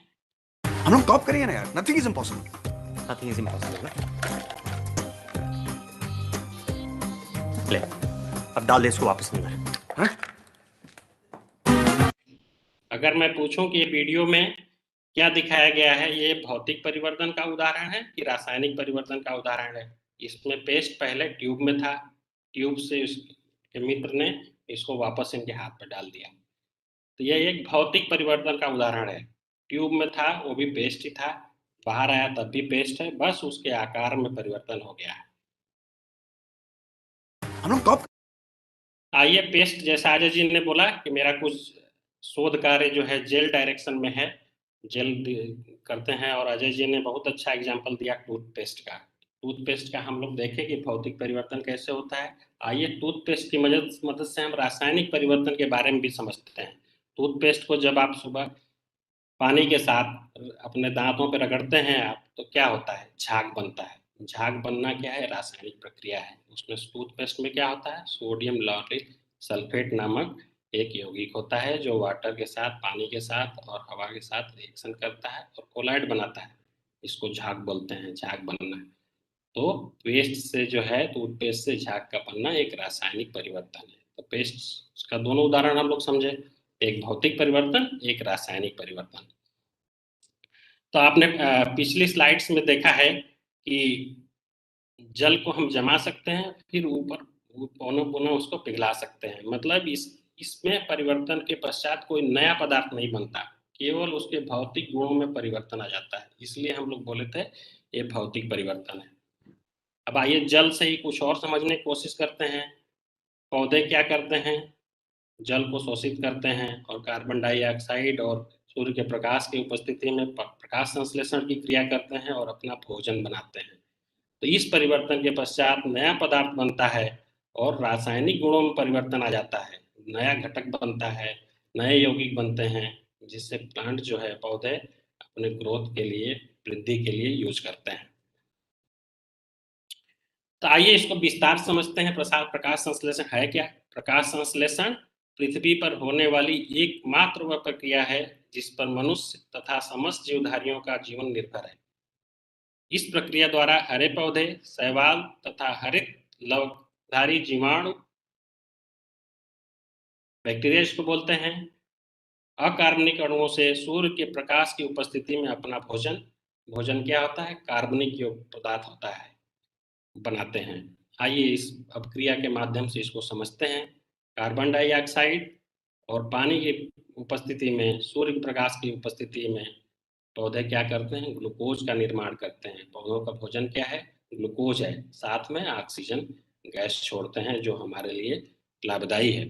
हम लोग टॉप करेंगे ना यार, nothing is impossible. Nothing is impossible. ले, अब डाल दे इसको वापस अंदर। अगर मैं पूछूं कि ये वीडियो में क्या दिखाया गया है, ये भौतिक परिवर्तन का उदाहरण है कि रासायनिक परिवर्तन का उदाहरण है। इसमें पेस्ट पहले ट्यूब में था, ट्यूब से उसके मित्र ने इसको वापस इनके हाथ पर डाल दिया, तो यह एक भौतिक परिवर्तन का उदाहरण है। ट्यूब में था वो भी पेस्ट ही था, बाहर आया तब भी पेस्ट है, बस उसके आकार में परिवर्तन हो गया है। हम लोग टॉप आइए, पेस्ट जैसा अजय जी ने बोला कि मेरा कुछ शोध कार्य जो है जेल डायरेक्शन में है, जेल करते हैं, और अजय जी ने बहुत अच्छा एग्जांपल दिया टूथपेस्ट का। टूथपेस्ट का हम लोग देखें कि भौतिक परिवर्तन कैसे होता है। आइए टूथपेस्ट की मदद से हम रासायनिक परिवर्तन के बारे में भी समझते हैं। टूथपेस्ट को जब आप सुबह पानी के साथ अपने दांतों पे रगड़ते हैं आप, तो क्या होता है, झाग बनता है। झाग बनना क्या है, रासायनिक प्रक्रिया है। उसमें टूथपेस्ट में क्या होता है, सोडियम लॉरेल सल्फेट नामक एक यौगिक होता है जो वाटर के साथ, पानी के साथ और हवा के साथ रिएक्शन करता है और कोलाइड बनाता है। इसको झाग बोलते हैं, झाग बनना। तो पेस्ट से जो है, टूथपेस्ट से झाग का बनना एक रासायनिक परिवर्तन है। तो पेस्ट का दोनों उदाहरण हम लोग समझे, एक भौतिक परिवर्तन, एक रासायनिक परिवर्तन। तो आपने पिछली स्लाइड्स में देखा है कि जल को हम जमा सकते हैं, फिर ऊपर पुनः पुनः उसको पिघला सकते हैं। मतलब इसमें परिवर्तन के पश्चात कोई नया पदार्थ नहीं बनता, केवल उसके भौतिक गुणों में परिवर्तन आ जाता है। इसलिए हम लोग बोले थे ये भौतिक परिवर्तन है। अब आइए जल से ही कुछ और समझने की कोशिश करते हैं। पौधे क्या करते हैं, जल को शोषित करते हैं और कार्बन डाइऑक्साइड और सूर्य के प्रकाश की उपस्थिति में प्रकाश संश्लेषण की क्रिया करते हैं और अपना भोजन बनाते हैं। तो इस परिवर्तन के पश्चात नया पदार्थ बनता है और रासायनिक गुणों में परिवर्तन आ जाता है, नया घटक बनता है, नए यौगिक बनते हैं, जिससे प्लांट जो है, पौधे अपने ग्रोथ के लिए, वृद्धि के लिए यूज करते हैं। तो आइए इसको विस्तार समझते हैं। प्रकाश संश्लेषण है क्या। प्रकाश संश्लेषण पृथ्वी पर होने वाली एकमात्र वह प्रक्रिया है जिस पर मनुष्य तथा समस्त जीवधारियों का जीवन निर्भर है। इस प्रक्रिया द्वारा हरे पौधे, शैवाल तथा हरित लवधारी जीवाणु, बैक्टीरिया इसको बोलते हैं, अकार्बनिक अणुओं से सूर्य के प्रकाश की उपस्थिति में अपना भोजन क्या होता है, कार्बनिक युक्त पदार्थ होता है, बनाते हैं। आइए इस अपक्रिया के माध्यम से इसको समझते हैं। कार्बन डाइऑक्साइड और पानी की उपस्थिति में, सूर्य प्रकाश की उपस्थिति में पौधे क्या करते हैं, ग्लूकोज का निर्माण करते हैं। पौधों का भोजन क्या है, ग्लूकोज है, साथ में ऑक्सीजन गैस छोड़ते हैं जो हमारे लिए लाभदायी है।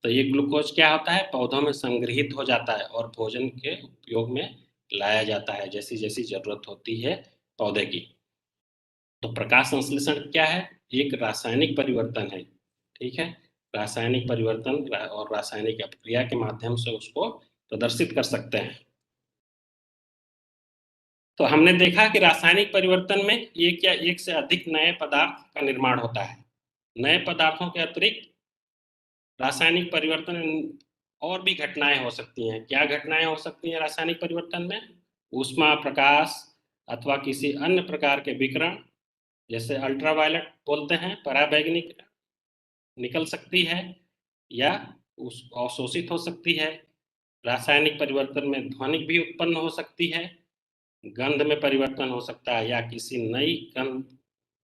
तो ये ग्लूकोज क्या होता है, पौधों में संग्रहित हो जाता है और भोजन के उपयोग में लाया जाता है जैसी जैसी जरूरत होती है पौधे की। तो प्रकाश संश्लेषण क्या है, एक रासायनिक परिवर्तन है। ठीक है, रासायनिक परिवर्तन और रासायनिक अपक्रिया के माध्यम से उसको प्रदर्शित कर सकते हैं। तो हमने देखा कि रासायनिक परिवर्तन में एक या एक से अधिक नए पदार्थ का निर्माण होता है। नए पदार्थों के अतिरिक्त रासायनिक परिवर्तन और भी घटनाएं हो सकती हैं। क्या घटनाएं हो सकती हैं रासायनिक परिवर्तन में, ऊष्मा, प्रकाश अथवा किसी अन्य प्रकार के विकिरण, जैसे अल्ट्रावायलेट बोलते हैं, पराबैंगनी निकल सकती है या उस अवशोषित हो सकती है। रासायनिक परिवर्तन में ध्वनि भी उत्पन्न हो सकती है, गंध में परिवर्तन हो सकता है या किसी नई गंध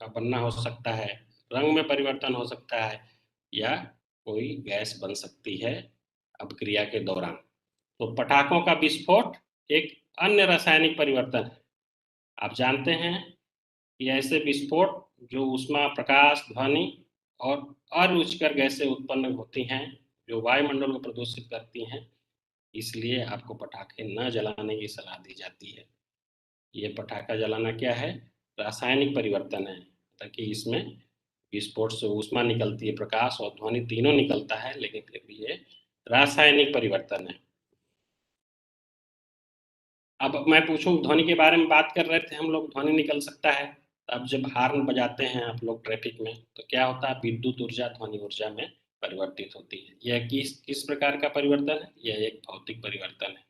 का बनना हो सकता है, रंग में परिवर्तन हो सकता है या कोई गैस बन सकती है अपक्रिया के दौरान। तो पटाखों का विस्फोट एक अन्य रासायनिक परिवर्तन है। आप जानते हैं कि ऐसे विस्फोट जो ऊष्मा, प्रकाश, ध्वनि और अरुचिकर गैसें उत्पन्न होती हैं जो वायुमंडल को प्रदूषित करती हैं, इसलिए आपको पटाखे न जलाने की सलाह दी जाती है। ये पटाखा जलाना क्या है, रासायनिक परिवर्तन है, ताकि इसमें विस्फोट से ऊष्मा निकलती है, प्रकाश और ध्वनि तीनों निकलता है, लेकिन फिर भी ये रासायनिक परिवर्तन है। अब मैं पूछूं, ध्वनि के बारे में बात कर रहे थे हम लोग, ध्वनि निकल सकता है। अब जब हार्न बजाते हैं आप लोग ट्रैफिक में, तो क्या होता है, विद्युत ऊर्जा ध्वनि ऊर्जा में परिवर्तित होती है। यह किस प्रकार का परिवर्तन है, यह एक भौतिक परिवर्तन है,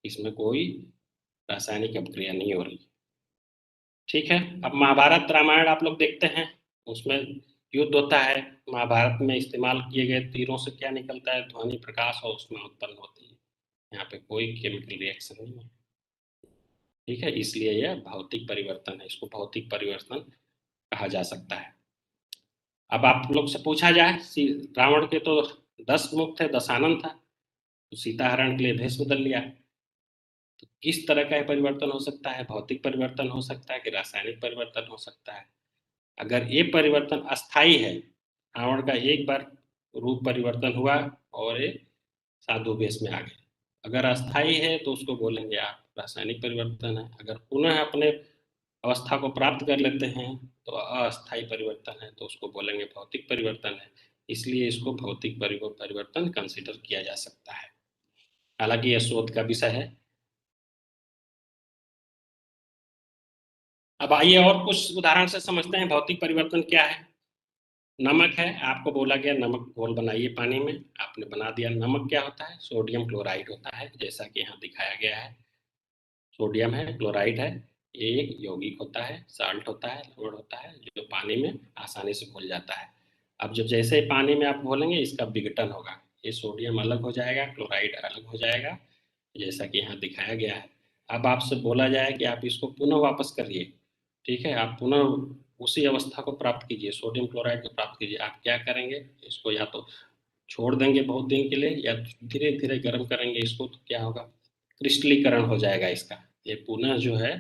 इसमें कोई रासायनिक अपक्रिया नहीं हो रही। ठीक है, अब महाभारत रामायण आप लोग देखते हैं, उसमें युद्ध होता है। महाभारत में इस्तेमाल किए गए तीरों से क्या निकलता है, ध्वनि, प्रकाश और ऊष्मा उत्पन्न होती है। यहाँ पे कोई केमिकल रिएक्शन नहीं है। ठीक है, इसलिए यह भौतिक परिवर्तन है, इसको भौतिक परिवर्तन कहा जा सकता है। अब आप लोग से पूछा जाए, रावण के तो 10 मुख थे, दशानन था, तो सीता हरण के लिए भेष बदल लिया, तो किस तरह का परिवर्तन हो सकता है? भौतिक परिवर्तन हो सकता है कि रासायनिक परिवर्तन हो सकता है? अगर ये परिवर्तन अस्थाई है, रावण का एक बार रूप परिवर्तन हुआ और ये साधु वेश में आ गए, अगर अस्थाई है तो उसको बोलेंगे आप रासायनिक परिवर्तन है। अगर पुनः अपने अवस्था को प्राप्त कर लेते हैं तो अस्थाई परिवर्तन है, तो उसको बोलेंगे भौतिक परिवर्तन है। इसलिए इसको भौतिक परिवर्तन कंसिडर किया जा सकता है। हालांकि यह शोध का विषय है। अब आइए और कुछ उदाहरण से समझते हैं भौतिक परिवर्तन क्या है। नमक है, आपको बोला गया नमक घोल बनाइए पानी में, आपने बना दिया। नमक क्या होता है? सोडियम क्लोराइड होता है, जैसा कि यहाँ दिखाया गया है। सोडियम है, क्लोराइड है, ये एक यौगिक होता है, साल्ट होता है, लवण होता है, जो पानी में आसानी से घुल जाता है। अब जब जैसे ही पानी में आप घोलेंगे इसका विघटन होगा, ये सोडियम अलग हो जाएगा, क्लोराइड अलग हो जाएगा, जैसा कि यहाँ दिखाया गया है। अब आपसे बोला जाए कि आप इसको पुनः वापस करिए, ठीक है, आप पुनः उसी अवस्था को प्राप्त कीजिए, सोडियम क्लोराइड को प्राप्त कीजिए। आप क्या करेंगे? इसको या तो छोड़ देंगे बहुत दिन के लिए या धीरे धीरे गर्म करेंगे इसको, तो क्या होगा? क्रिस्टलीकरण हो जाएगा इसका। ये पुनः जो है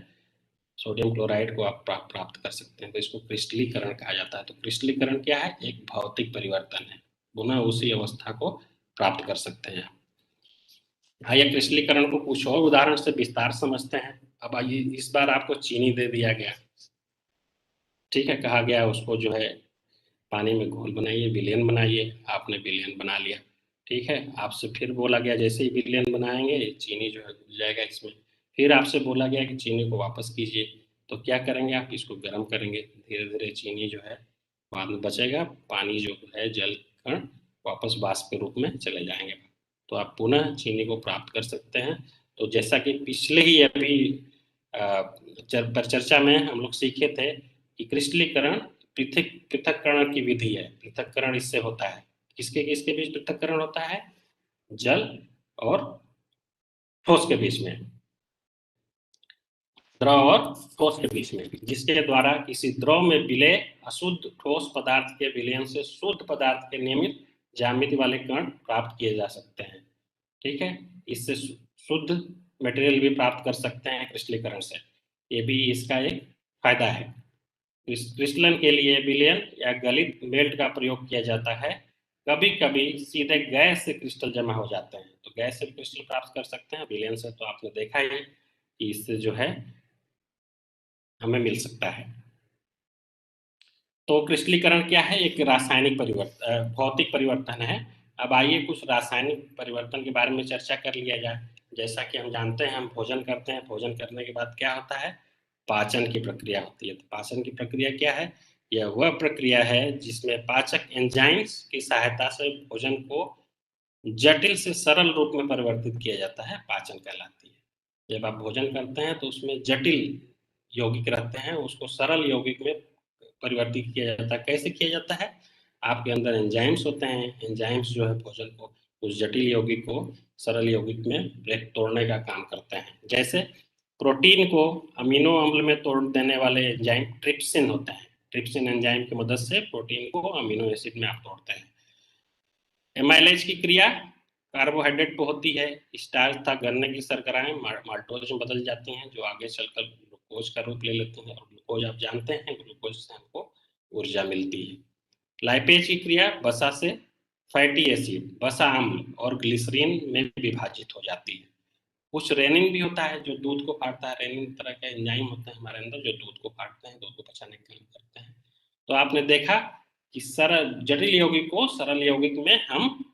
सोडियम क्लोराइड को आप प्राप्त कर सकते हैं, तो इसको क्रिस्टलीकरण कहा जाता है। तो क्रिस्टलीकरण क्या है? एक भौतिक परिवर्तन है, पुनः उसी अवस्था को प्राप्त कर सकते हैं। आइए क्रिस्टलीकरण को कुछ और उदाहरण से विस्तार समझते हैं। अब आइए, इस बार आपको चीनी दे दिया गया, ठीक है, कहा गया उसको जो है पानी में घोल बनाइए, विलयन बनाइए, आपने विलयन बना लिया, ठीक है। आपसे फिर बोला गया जैसे ही विलयन बनाएंगे चीनी जो है घुल जाएगा इसमें। फिर आपसे बोला गया कि चीनी को वापस कीजिए, तो क्या करेंगे आप? इसको गर्म करेंगे, धीरे धीरे चीनी जो है बाद में बचेगा, पानी जो है जल कण वापस वाष्प के रूप में चले जाएंगे, तो आप पुनः चीनी को प्राप्त कर सकते हैं। तो जैसा कि पिछले ही अभी चर्चा में हम लोग सीखे थे कि क्रिस्टलीकरण पृथक्करण की विधि है। पृथक्करण इससे होता है, किसके किसके बीच पृथक्करण होता है? जल और ठोस के बीच में, द्रव और ठोस के बीच में, जिसके द्वारा किसी द्रव में विलय अशुद्ध ठोस पदार्थ के विलयन से शुद्ध पदार्थ के नियमित ज्यामिति वाले कण प्राप्त किए जा सकते हैं, ठीक है। इससे शुद्ध मटेरियल भी प्राप्त कर सकते हैं क्रिस्टलीकरण से, ये भी इसका एक फायदा है। क्रिस्टलन के लिए विलयन या गलित मेल्ट का प्रयोग किया जाता है। कभी कभी सीधे गैस से क्रिस्टल जमा हो जाते हैं, तो गैस से क्रिस्टल प्राप्त कर सकते हैं। विलयन से तो आपने देखा ही कि इससे जो है हमें मिल सकता है। तो क्रिस्टलीकरण क्या है? एक रासायनिक परिवर्तन, भौतिक परिवर्तन है। अब आइए कुछ रासायनिक परिवर्तन के बारे में चर्चा कर लिया जाए। जैसा कि हम जानते हैं, हम भोजन करते हैं, भोजन करने के बाद क्या होता है? पाचन की प्रक्रिया होती है। तो पाचन की प्रक्रिया क्या है? यह वह प्रक्रिया है जिसमें पाचक एंजाइम्स की सहायता से भोजन को जटिल से सरल रूप में परिवर्तित किया जाता है, पाचन कहलाती है। जब आप भोजन करते हैं तो उसमें जटिल यौगिक रहते हैं, उसको सरल यौगिक में परिवर्तित किया जाता है। कैसे किया जाता है? आपके अंदर एंजाइम्स होते हैं, एंजाइम्स जो है भोजन को, उस जटिल यौगिक को सरल यौगिक में ब्रेक तोड़ने का काम करते हैं। जैसे प्रोटीन को अमीनो अम्ल में तोड़ देने वाले एंजाइम ट्रिप्सिन होते हैं। ट्रिप्सिन एंजाइम की मदद से प्रोटीन को अमीनो एसिड में आप तोड़ते हैं। एमाइलेज की क्रिया कार्बोहाइड्रेट पे होती है। स्टार्च था गन्ने की शर्कराएं माल्टोज में बदल जाती हैं, जो आगे चलकर ग्लूकोज का रूप ले लेती हैं, और ग्लूकोज आप जानते हैं, ग्लूकोज से हमको ऊर्जा मिलती है। लाइपेज की क्रिया वसा से फैटी एसिड, वसा अम्ल और ग्लिसरीन में विभाजित हो जाती है। कुछ रेनिन भी होता है जो दूध को फाड़ता है। रेनिन तरह के एंजाइम होते हैं हमारे अंदर जो दूध को फाड़ते हैं, दूध को पचाने का काम करते हैं। तो आपने देखा कि सरल जटिल यौगिक को सरल यौगिक में हम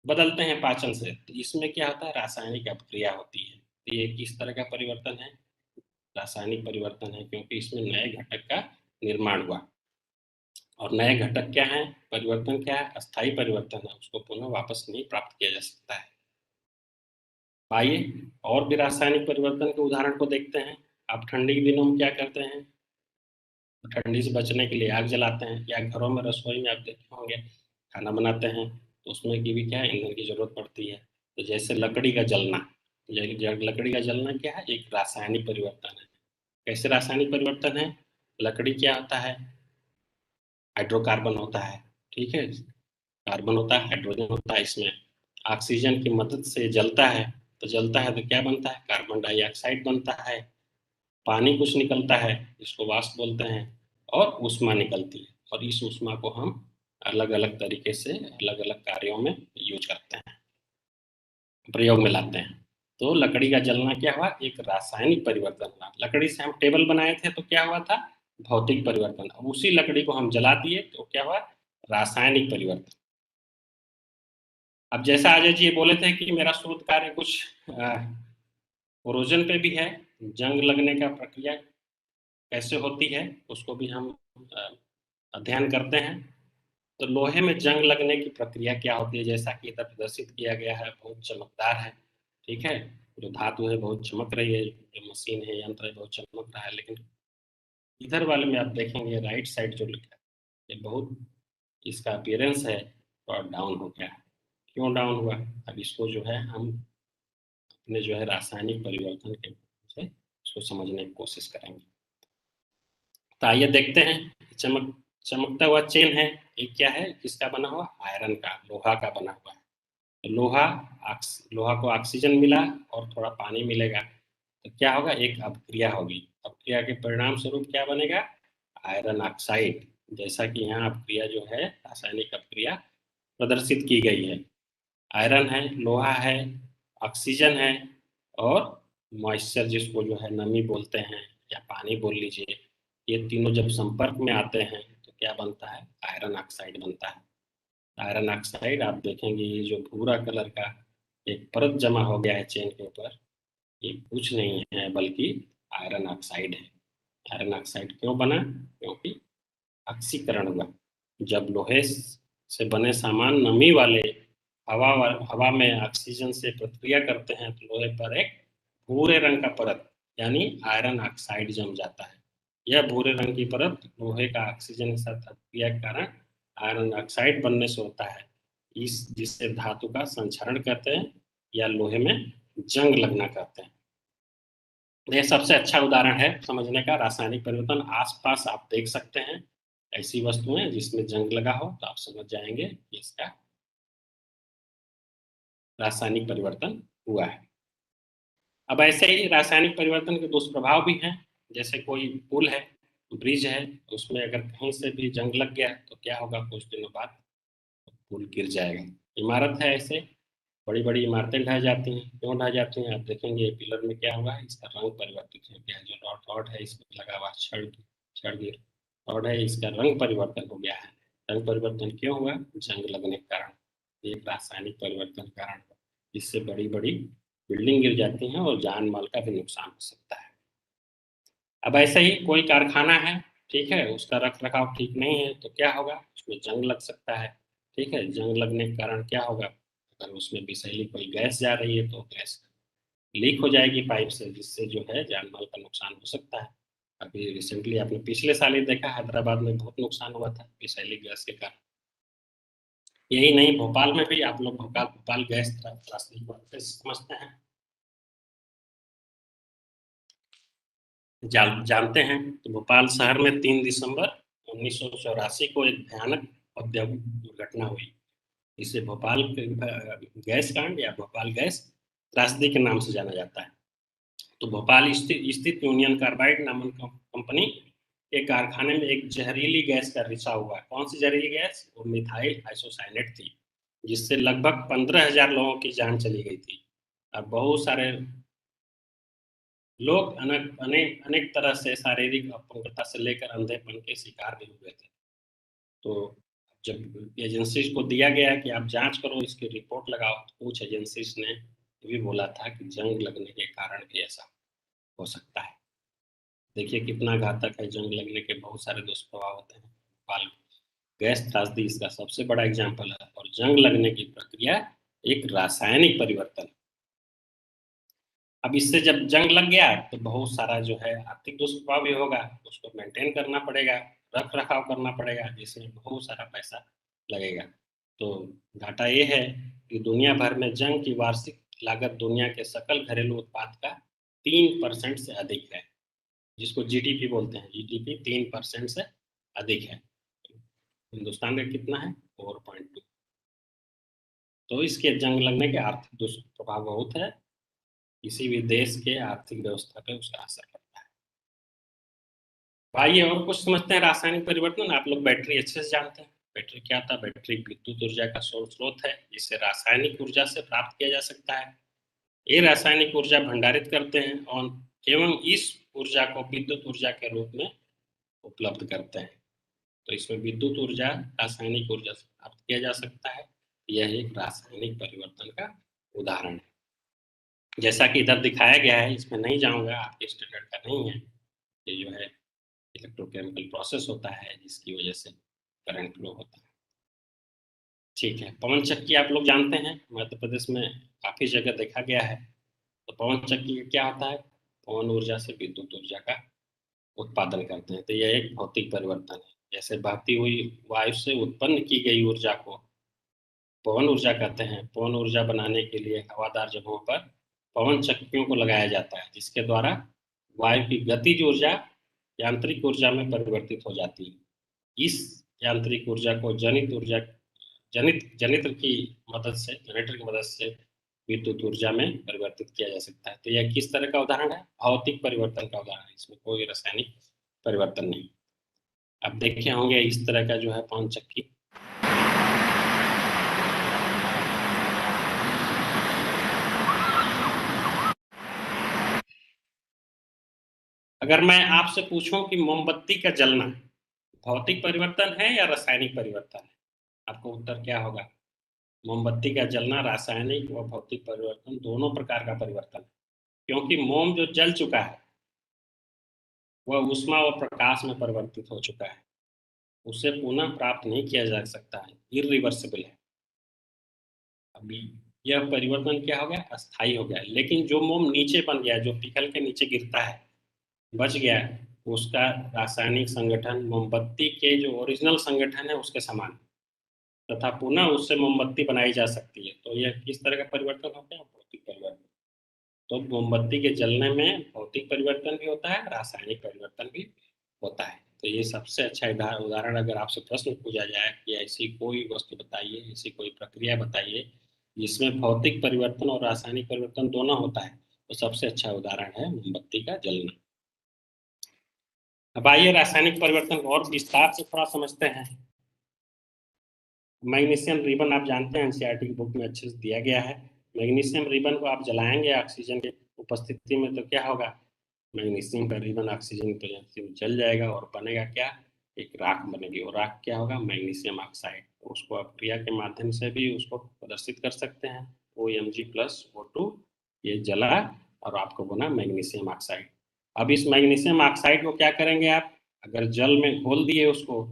बदलते हैं पाचन से। तो इसमें क्या होता है? रासायनिक अपक्रिया होती है। तो ये किस तरह का परिवर्तन है? रासायनिक परिवर्तन है, क्योंकि इसमें नए घटक का निर्माण हुआ। और नए घटक क्या है? परिवर्तन क्या है? अस्थायी परिवर्तन है, उसको पुनः वापस नहीं प्राप्त किया जा सकता है। आइए और भी रासायनिक परिवर्तन के उदाहरण को देखते हैं। आप ठंडी के दिनों में क्या करते हैं? ठंडी से बचने के लिए आग जलाते हैं, या घरों में रसोई में आप देखे होंगे खाना बनाते हैं तो उसमें की भी क्या है? ईंधन की जरूरत पड़ती है। तो जैसे लकड़ी का जलना, लकड़ी का जलना क्या है? एक रासायनिक परिवर्तन है। कैसे रासायनिक परिवर्तन है? लकड़ी क्या होता है? हाइड्रोकार्बन होता है, ठीक है, कार्बन होता है, हाइड्रोजन होता है, इसमें ऑक्सीजन की मदद से जलता है। तो जलता है तो क्या बनता है? कार्बन डाइऑक्साइड बनता है, पानी कुछ निकलता है, इसको वाष्प बोलते हैं, और ऊष्मा निकलती है। और इस ऊष्मा को हम अलग अलग तरीके से अलग अलग कार्यों में यूज करते हैं, प्रयोग में लाते हैं। तो लकड़ी का जलना क्या हुआ? एक रासायनिक परिवर्तन हुआ। लकड़ी से हम टेबल बनाए थे तो क्या हुआ था? भौतिक परिवर्तन। अब उसी लकड़ी को हम जला दिए तो क्या हुआ? रासायनिक परिवर्तन। अब जैसा अजय जी बोले थे कि मेरा शोध कार्य कुछ कोरोजन पे भी है, जंग लगने का प्रक्रिया कैसे होती है उसको भी हम अध्ययन करते हैं। तो लोहे में जंग लगने की प्रक्रिया क्या होती है, जैसा कि इधर प्रदर्शित किया गया है, बहुत चमकदार है, ठीक है, जो धातु है बहुत चमक रही है, जो मशीन है, यंत्र है, बहुत चमक रहा है। लेकिन इधर वाले में आप देखेंगे राइट साइड जो लिखा है, ये बहुत इसका अपीयरेंस है और डाउन हो गया है। क्यों डाउन हुआ? अब इसको जो है हम अपने जो है रासायनिक परिवर्तन के से इसको समझने की कोशिश करेंगे। तो आइए देखते हैं। चमकता हुआ चेन है, ये क्या है? किसका बना हुआ? आयरन का, लोहा का बना हुआ है। तो लोहा को ऑक्सीजन मिला और थोड़ा पानी मिलेगा तो क्या होगा? एक अपक्रिया होगी। अपक्रिया के परिणाम स्वरूप क्या बनेगा? Iron oxide. जैसा कि यहाँ अपक्रिया जो है, रासायनिक अपक्रिया प्रदर्शित की गई है। आयरन है, लोहा है, ऑक्सीजन है, और मॉइस्चर जिसको जो है नमी बोलते हैं या पानी बोल लीजिए, ये तीनों जब संपर्क में आते हैं तो क्या बनता है? आयरन ऑक्साइड बनता है। आयरन ऑक्साइड आप देखेंगे ये जो भूरा कलर का एक परत जमा हो गया है चेन के ऊपर, ये कुछ नहीं है बल्कि आयरन ऑक्साइड है। आयरन ऑक्साइड क्यों बना? क्योंकि ऑक्सीकरण हुआ। जब लोहे से बने सामान नमी वाले हवा में ऑक्सीजन से प्रतिक्रिया करते हैं तो लोहे पर एक भूरे रंग का परत यानी आयरन ऑक्साइड जम जाता है। यह भूरे रंग की परत लोहे का ऑक्सीजन के साथ प्रतिक्रिया के कारण आयरन ऑक्साइड बनने से होता है, इस जिससे धातु का संक्षरण कहते हैं या लोहे में जंग लगना कहते हैं। यह सबसे अच्छा उदाहरण है समझने का रासायनिक परिवर्तन। आसपास आप देख सकते हैं ऐसी वस्तुएं जिसमें जंग लगा हो तो आप समझ जाएंगे कि इसका रासायनिक परिवर्तन हुआ है। अब ऐसे ही रासायनिक परिवर्तन के दुष्प्रभाव भी हैं। जैसे कोई पुल है, ब्रिज है, उसमें अगर कहीं से भी जंग लग गया तो क्या होगा? कुछ दिनों बाद पुल गिर जाएगा। इमारत है, ऐसे बड़ी बड़ी इमारतें ढह जाती हैं। क्यों ढह जाती हैं? आप देखेंगे पिलर में क्या हुआ है, इसका रंग परिवर्तित हो गया है। जो रॉड है इसमें लगा हुआ छड़ रॉड है, इसका रंग परिवर्तन हो गया है। रंग परिवर्तन क्यों हुआ? जंग लगने के कारण, एक रासायनिक परिवर्तन के कारण। इससे बड़ी बड़ी बिल्डिंग गिर जाती हैं और जान माल का भी नुकसान हो सकता है। अब ऐसे ही कोई कारखाना है, ठीक है, उसका रख रखाव ठीक नहीं है तो क्या होगा? उसमें जंग लग सकता है, ठीक है। जंग लगने के कारण क्या होगा? अगर उसमें विषैली कोई गैस जा रही है तो गैस लीक हो जाएगी पाइप से, जिससे जो है जान माल का नुकसान हो सकता है। अभी रिसेंटली आपने पिछले साल ही देखा, हैदराबाद में बहुत नुकसान हुआ था विषैली गैस के कारण। यही नहीं, भोपाल में भी आप लोग भोपाल गैस त्रासदी को समझते हैं, जानते हैं। तो भोपाल शहर में 3 दिसंबर 1984 को एक भयानक औद्योगिक दुर्घटना हुई। इसे भोपाल गैस कांड या भोपाल गैस त्रासदी के नाम से जाना जाता है। तो भोपाल स्थित यूनियन कार्बाइड नामक कंपनी के कारखाने में एक जहरीली गैस का रिसाव हुआ। कौन सी जहरीली गैस? वो मिथाइल आइसोसाइनेट थी, जिससे लगभग 15,000 लोगों की जान चली गई थी और बहुत सारे लोग अनेक तरह से शारीरिक अपंगता से लेकर अंधेपन के शिकार भी हुए थे। तो जब एजेंसीज को दिया गया कि आप जांच करो, इसकी रिपोर्ट लगाओ, तो कुछ एजेंसीज ने भी बोला था कि जंग लगने के कारण भी ऐसा हो सकता है। देखिए कितना घातक है, जंग लगने के बहुत सारे दुष्प्रभाव होते हैं। भोपाल गैस त्रासदी इसका सबसे बड़ा एग्जाम्पल है। और जंग लगने की प्रक्रिया एक रासायनिक परिवर्तन। अब इससे जब जंग लग गया तो बहुत सारा जो है आर्थिक दुष्प्रभाव भी होगा, उसको मेंटेन करना पड़ेगा, रख रखाव करना पड़ेगा, जिसमें बहुत सारा पैसा लगेगा। तो घाटा ये है कि दुनिया भर में जंग की वार्षिक लागत दुनिया के सकल घरेलू उत्पाद का 3% से अधिक है, जिसको जीडीपी बोलते हैं। जीडीपी 3% से अधिक है। हिंदुस्तान का कितना है? 4.2। तो इसके जंग लगने के आर्थिक दुष्प्रभाव बहुत है। किसी भी देश के आर्थिक व्यवस्था पे उसका असर पड़ता है। आइए और कुछ समझते हैं रासायनिक परिवर्तन। आप लोग बैटरी अच्छे से जानते हैं। बैटरी क्या था? बैटरी विद्युत ऊर्जा का स्रोत है, जिसे रासायनिक ऊर्जा से प्राप्त किया जा सकता है। ये रासायनिक ऊर्जा भंडारित करते हैं और एवं इस ऊर्जा को विद्युत ऊर्जा के रूप में उपलब्ध करते हैं। तो इसमें विद्युत ऊर्जा रासायनिक ऊर्जा से प्राप्त किया जा सकता है। यह एक रासायनिक परिवर्तन का उदाहरण है। जैसा कि इधर दिखाया गया है, इसमें नहीं जाऊंगा, आपके स्टैंडर्ड का नहीं है। ये जो है इलेक्ट्रोकेमिकल प्रोसेस होता है, जिसकी वजह से करंट फ्लो होता है। ठीक है, पवन चक्की आप लोग जानते हैं, मध्य प्रदेश में काफी जगह देखा गया है। तो पवन चक्की क्या होता है? पवन ऊर्जा से विद्युत ऊर्जा का उत्पादन करते हैं। तो यह एक भौतिक परिवर्तन है। जैसे बहती हुई वायु से उत्पन्न की गई ऊर्जा को पवन ऊर्जा कहते हैं। पवन ऊर्जा बनाने के लिए हवादार जगहों पर पवन चक्कियों को लगाया जाता है, जिसके द्वारा वायु की गतिज ऊर्जा यांत्रिक ऊर्जा में परिवर्तित हो जाती है। इस यांत्रिक ऊर्जा को जनित्र की मदद से विद्युत ऊर्जा में परिवर्तित किया जा सकता है। तो यह किस तरह का उदाहरण है? भौतिक परिवर्तन का उदाहरण है। इसमें कोई रासायनिक परिवर्तन नहीं। आप देखे होंगे इस तरह का जो है पवन चक्की। अगर मैं आपसे पूछूं कि मोमबत्ती का जलना भौतिक परिवर्तन है या रासायनिक परिवर्तन है, आपको उत्तर क्या होगा? मोमबत्ती का जलना रासायनिक व भौतिक परिवर्तन दोनों प्रकार का परिवर्तन है, क्योंकि मोम जो जल चुका है वह ऊष्मा व प्रकाश में परिवर्तित हो चुका है। उसे पुनः प्राप्त नहीं किया जा सकता है, इरिवर्सिबल है। अभी यह परिवर्तन क्या हो गया? अस्थायी हो गया। लेकिन जो मोम नीचे बन गया, जो पिघल के नीचे गिरता है, बच गया, उसका रासायनिक संगठन मोमबत्ती के जो ओरिजिनल संगठन है उसके समान, तथा पुनः उससे मोमबत्ती बनाई जा सकती है। तो यह किस तरह का परिवर्तन हो गया? भौतिक परिवर्तन। तो मोमबत्ती के जलने में भौतिक परिवर्तन भी होता है, रासायनिक परिवर्तन भी होता है। तो ये सबसे अच्छा उदाहरण, अगर आपसे प्रश्न पूछा जाए कि ऐसी कोई वस्तु बताइए, ऐसी कोई प्रक्रिया बताइए जिसमें भौतिक परिवर्तन और रासायनिक परिवर्तन दोनों होता है, तो सबसे अच्छा उदाहरण है मोमबत्ती का जलना। अब आइए रासायनिक परिवर्तन और विस्तार से थोड़ा समझते हैं। मैग्नीशियम रिबन आप जानते हैं, एनसीईआरटी की बुक में अच्छे से दिया गया है। मैग्नीशियम रिबन को आप जलाएंगे ऑक्सीजन की उपस्थिति में, तो क्या होगा? मैग्नीशियम का रिबन ऑक्सीजन की उपस्थिति में जल जाएगा और बनेगा क्या? एक राख बनेगी। और राख क्या होगा? Magnesium oxide. उसको आप क्रिया के माध्यम से भी उसको प्रदर्शित कर सकते हैं। OMg+O2 ये जला और आपको बना मैग्नीशियम ऑक्साइड। अब इस मैग्नीशियम ऑक्साइड को क्या करेंगे आप? अगर जल में घोल दिए उसको,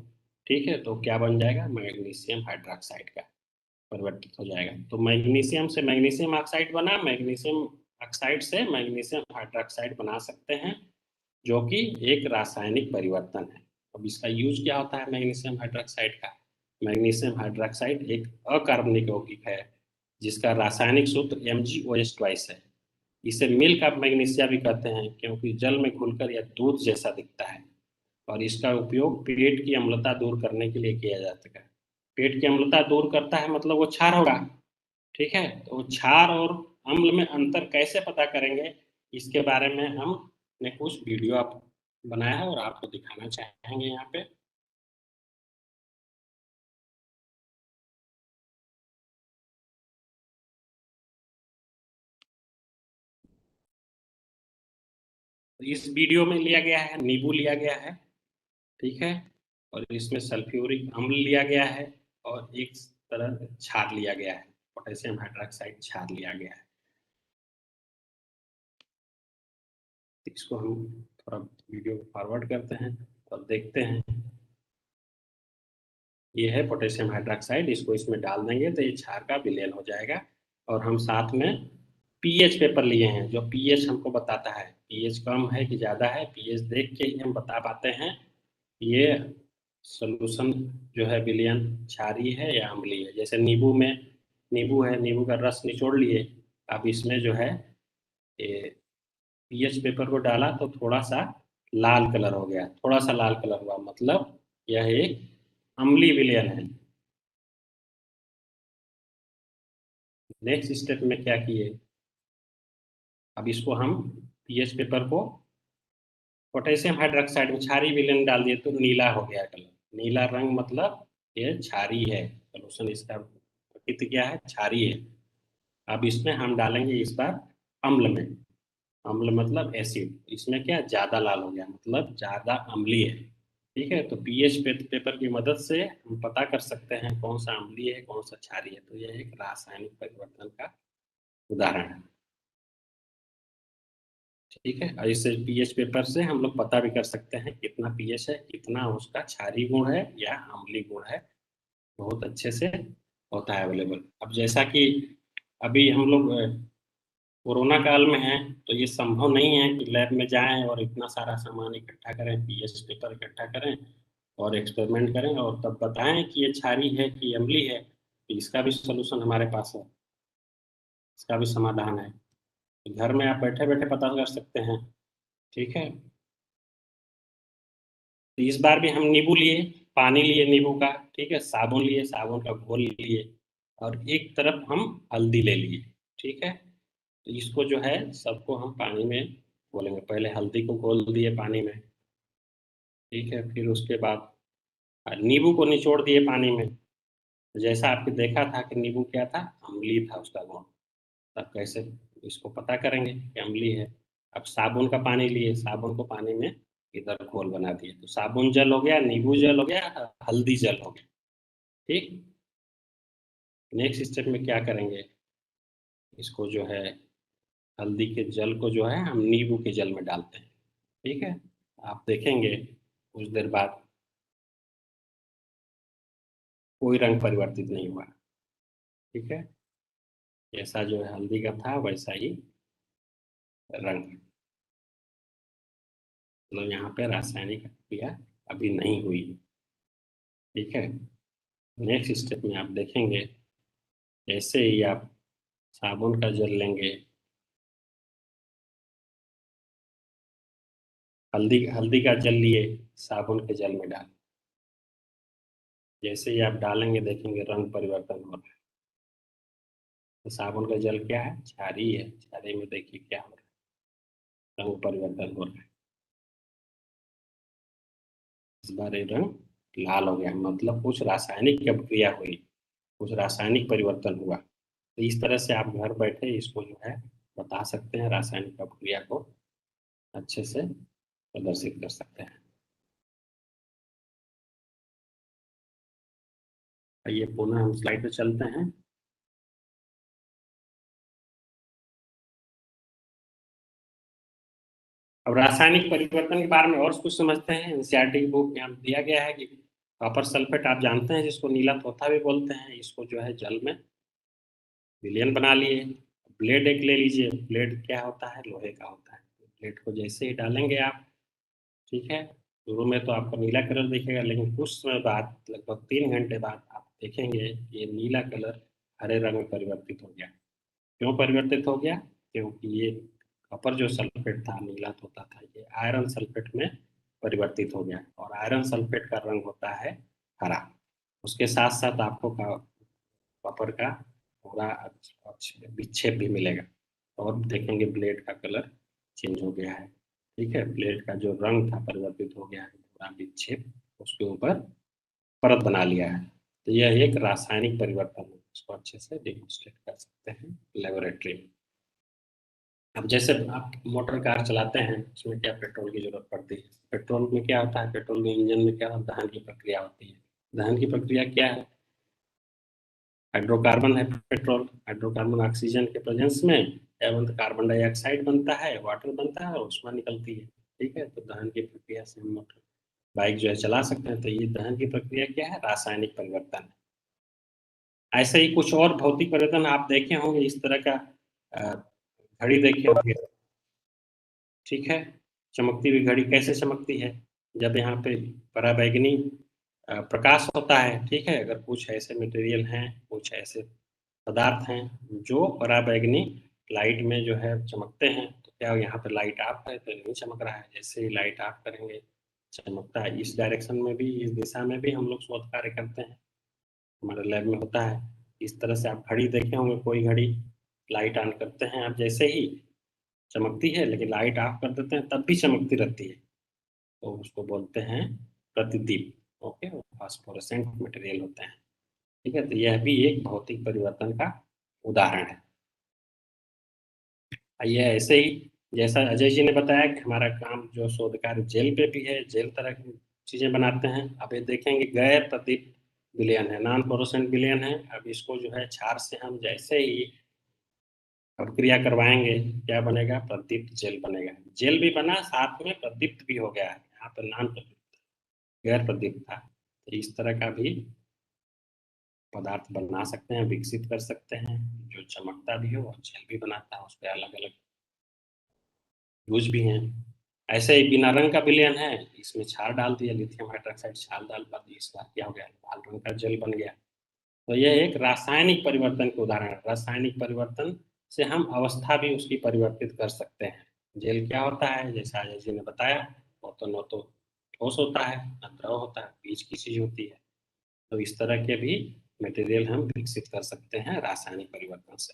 ठीक है, तो क्या बन जाएगा? मैग्नीशियम हाइड्रोक्साइड का परिवर्तित हो जाएगा। तो मैग्नीशियम से मैग्नीशियम ऑक्साइड बना, मैग्नीशियम ऑक्साइड से मैग्नीशियम हाइड्रोक्साइड बना सकते हैं, जो कि एक रासायनिक परिवर्तन है। अब इसका यूज क्या होता है मैग्नीशियम हाइड्रोक्साइड का? मैग्नीशियम हाइड्रोक्साइड एक अकार्बनिक यौगिक है, जिसका रासायनिक सूत्र MgOH है। इसे मिल्क ऑफ मैग्नीशिया भी कहते हैं, क्योंकि जल में घुलकर यह दूध जैसा दिखता है। और इसका उपयोग पेट की अम्लता दूर करने के लिए किया जाता है। पेट की अम्लता दूर करता है मतलब वो क्षार होगा, ठीक है। तो क्षार और अम्ल में अंतर कैसे पता करेंगे, इसके बारे में हमने कुछ वीडियो आप बनाया है और आपको दिखाना चाहेंगे यहाँ पे। इस वीडियो में लिया गया है, नींबू लिया गया है, ठीक है, और इसमें सल्फ्यूरिक अम्ल लिया गया है और एक तरह क्षार लिया गया है, पोटेशियम हाइड्रोक्साइड क्षार लिया गया है। इसको हम थोड़ा वीडियो फॉरवर्ड करते हैं और देखते हैं। ये है पोटेशियम हाइड्रोक्साइड, इसको इसमें डाल देंगे तो ये क्षार का विलयन हो जाएगा। और हम साथ में पीएच पेपर लिए हैं, जो पीएच हमको बताता है पीएच कम है कि ज़्यादा है। पीएच देख के ही हम बता पाते हैं ये सॉल्यूशन जो है विलयन क्षारीय है या अम्लीय है। जैसे नींबू में नींबू है, नींबू का रस निचोड़ लिए, अब इसमें जो है पीएच पेपर को डाला तो थोड़ा सा लाल कलर हो गया, थोड़ा सा लाल कलर हुआ, मतलब यह एक अम्लीय विलयन है। नेक्स्ट स्टेप में क्या किए, अब इसको हम पीएच पेपर को पोटेशियम हाइड्रोक्साइड में क्षारीय विलयन डाल दिए तो नीला हो गया कलर। नीला रंग मतलब ये क्षारीय है, सोल्यूशन इसका प्रकृति क्या है, क्षारीय है। अब इसमें हम डालेंगे इस बार अम्ल में, अम्ल मतलब एसिड, इसमें क्या ज्यादा लाल हो गया मतलब ज्यादा अम्लीय है। ठीक है, तो पीएच पेपर की मदद से हम पता कर सकते हैं कौन सा अम्लीय है कौन सा क्षारीय है। तो यह एक रासायनिक परिवर्तन का उदाहरण है। ठीक है, और इस पीएच पेपर से हम लोग पता भी कर सकते हैं कितना पीएच है, कितना उसका क्षारीय गुण है या अम्लीय गुण है, बहुत अच्छे से होता है अवेलेबल। अब जैसा कि अभी हम लोग कोरोना काल में है तो ये संभव नहीं है कि लैब में जाएं और इतना सारा सामान इकट्ठा करें, पीएच पेपर इकट्ठा करें और एक्सपेरिमेंट करें और तब बताएं कि ये क्षारीय है कि अम्लीय है। तो इसका भी सोल्यूशन हमारे पास है, इसका भी समाधान है, तो घर में आप बैठे बैठे पता कर सकते हैं। ठीक है, तो इस बार भी हम नींबू लिए, पानी लिए नींबू का, ठीक है, साबुन लिए, साबुन का घोल लिए और एक तरफ हम हल्दी ले लिए। ठीक है, तो इसको जो है सबको हम पानी में घोलेंगे। पहले हल्दी को घोल दिए पानी में, ठीक है, फिर उसके बाद नींबू को निचोड़ दिए पानी में। जैसा आपने देखा था कि नींबू क्या था, अम्लीय था उसका गुण। तब कैसे इसको पता करेंगे कि अम्लीय है। अब साबुन का पानी लिए, साबुन को पानी में इधर घोल बना दिए, तो साबुन जल हो गया, नींबू जल हो गया, हल्दी जल हो गया। ठीक, नेक्स्ट स्टेप में क्या करेंगे, इसको जो है हल्दी के जल को जो है हम नींबू के जल में डालते हैं। ठीक है, आप देखेंगे कुछ देर बाद कोई रंग परिवर्तित नहीं हुआ। ठीक है, जैसा जो है हल्दी का था वैसा ही रंग, मतलब यहाँ पे रासायनिक क्रिया अभी नहीं हुई। ठीक है, नेक्स्ट स्टेप में आप देखेंगे जैसे ही आप साबुन का जल लेंगे, हल्दी हल्दी का जल लिए, साबुन के जल में डाल, जैसे ही आप डालेंगे देखेंगे रंग परिवर्तन हो रहा है। तो साबुन का जल क्या है, क्षारीय है, क्षारीय में देखिए क्या हो रहा है, रंग परिवर्तन हो रहा है। इस बार ये रंग लाल हो गया, मतलब कुछ रासायनिक अभिक्रिया हुई, कुछ रासायनिक परिवर्तन हुआ। तो इस तरह से आप घर बैठे इसको जो है बता सकते हैं, रासायनिक अभिक्रिया को अच्छे से प्रदर्शित कर सकते हैं। आइए पुनः हम स्लाइड पे चलते हैं। अब रासायनिक परिवर्तन के बारे में और कुछ समझते हैं। एनसीईआरटी की बुक में दिया गया है कि कॉपर सल्फेट आप जानते हैं, जिसको नीला तोता भी बोलते हैं, इसको जो है जल में विलयन बना लिए। ब्लेड एक ले लीजिए, ब्लेड क्या होता है, लोहे का होता है। ब्लेड को जैसे ही डालेंगे आप, ठीक है, शुरू में तो आपको नीला कलर दिखेगा, लेकिन कुछ समय बाद लगभग 3 घंटे बाद आप देखेंगे ये नीला कलर हरे रंग में परिवर्तित हो गया। क्यों परिवर्तित हो गया, क्योंकि ये कॉपर जो सल्फेट था, नीला तोता था, ये आयरन सल्फेट में परिवर्तित हो गया। और आयरन सल्फेट का रंग होता है हरा। उसके साथ साथ आपको कॉपर का पूरा विक्षेप भी मिलेगा और देखेंगे ब्लेड का कलर चेंज हो गया है। ठीक है, ब्लेड का जो रंग था परिवर्तित हो गया है, पूरा विक्षेप उसके ऊपर परत बना लिया है। तो यह एक रासायनिक परिवर्तन है, इसको अच्छे से डेमोन्स्ट्रेट कर सकते हैं लेबोरेटरी में। अब जैसे आप मोटर कार चलाते हैं, उसमें क्या पेट्रोल की जरूरत पड़ती है। पेट्रोल में क्या होता है, पेट्रोल के इंजन में क्या होता है, दहन की प्रक्रिया होती है। दहन की प्रक्रिया क्या है, हाइड्रोकार्बन है पेट्रोल, हाइड्रोकार्बन ऑक्सीजन के प्रेजेंस में एवं कार्बन डाइऑक्साइड बनता है, वाटर बनता है और उसमें निकलती है। ठीक है, तो दहन की प्रक्रिया से हम मोटर बाइक जो है चला सकते हैं। तो ये दहन की प्रक्रिया क्या है, रासायनिक परिवर्तन है। ऐसे ही कुछ और भौतिक परिवर्तन आप देखे होंगे, इस तरह का घड़ी देखे होंगे। ठीक है, चमकती हुई घड़ी कैसे चमकती है, जब यहाँ पे पराबैंगनी प्रकाश होता है। ठीक है, अगर कुछ ऐसे मटेरियल हैं, कुछ ऐसे पदार्थ हैं जो पराबैंगनी लाइट में जो है चमकते हैं, तो क्या यहाँ पे लाइट ऑफ है तो नहीं चमक रहा है, जैसे ही लाइट ऑफ करेंगे चमकता है। इस डायरेक्शन में भी, इस दिशा में भी हम लोग शोध कार्य करते हैं, हमारे लैब में होता है। इस तरह से आप घड़ी देखे होंगे, कोई घड़ी लाइट ऑन करते हैं आप जैसे ही चमकती है, लेकिन लाइट ऑफ कर देते हैं तब भी चमकती रहती है, तो उसको बोलते हैं प्रतिदीप। ओके, फास्फोरेसेंट मटेरियल होते हैं। ठीक है, तो यह भी एक भौतिक परिवर्तन का उदाहरण है। ये ऐसे ही जैसा अजय जी ने बताया कि हमारा काम जो शोध कार्य जेल पे भी है, जेल तरह की चीजें बनाते हैं। अब ये देखेंगे गैर प्रदीप्त विलयन है, नॉन फ्लोरोसेंट विलयन है। अब इसको जो है क्षार से हम जैसे ही अभिक्रिया करवाएंगे क्या बनेगा, प्रदीप्त जेल बनेगा। जेल भी बना, साथ में प्रदीप्त भी हो गया है, यहाँ पर नॉन प्रदीप्त गैर प्रदीप्त था। तो इस तरह का भी पदार्थ बना सकते हैं, विकसित कर सकते हैं, जो चमकता भी हो और जेल भी बनाता है। उस पर अलग अलग यूज भी हैं। ऐसे ही बिना रंग का विलयन है, इसमें क्षार डाल दिया, लिथियम हाइड्रोक्साइड क्षार डाल दिया, इस बार क्या हो गया, लाल रंग का जेल बन गया। तो यह एक रासायनिक परिवर्तन का उदाहरण है। रासायनिक परिवर्तन से हम अवस्था भी उसकी परिवर्तित कर सकते हैं। जेल क्या होता है, जैसा अजय जी ने बताया, वो तो न तो ठोस होता है न द्रव होता है, बीच की चीज होती है। तो इस तरह के भी मटेरियल हम विकसित कर सकते हैं रासायनिक परिवर्तन से।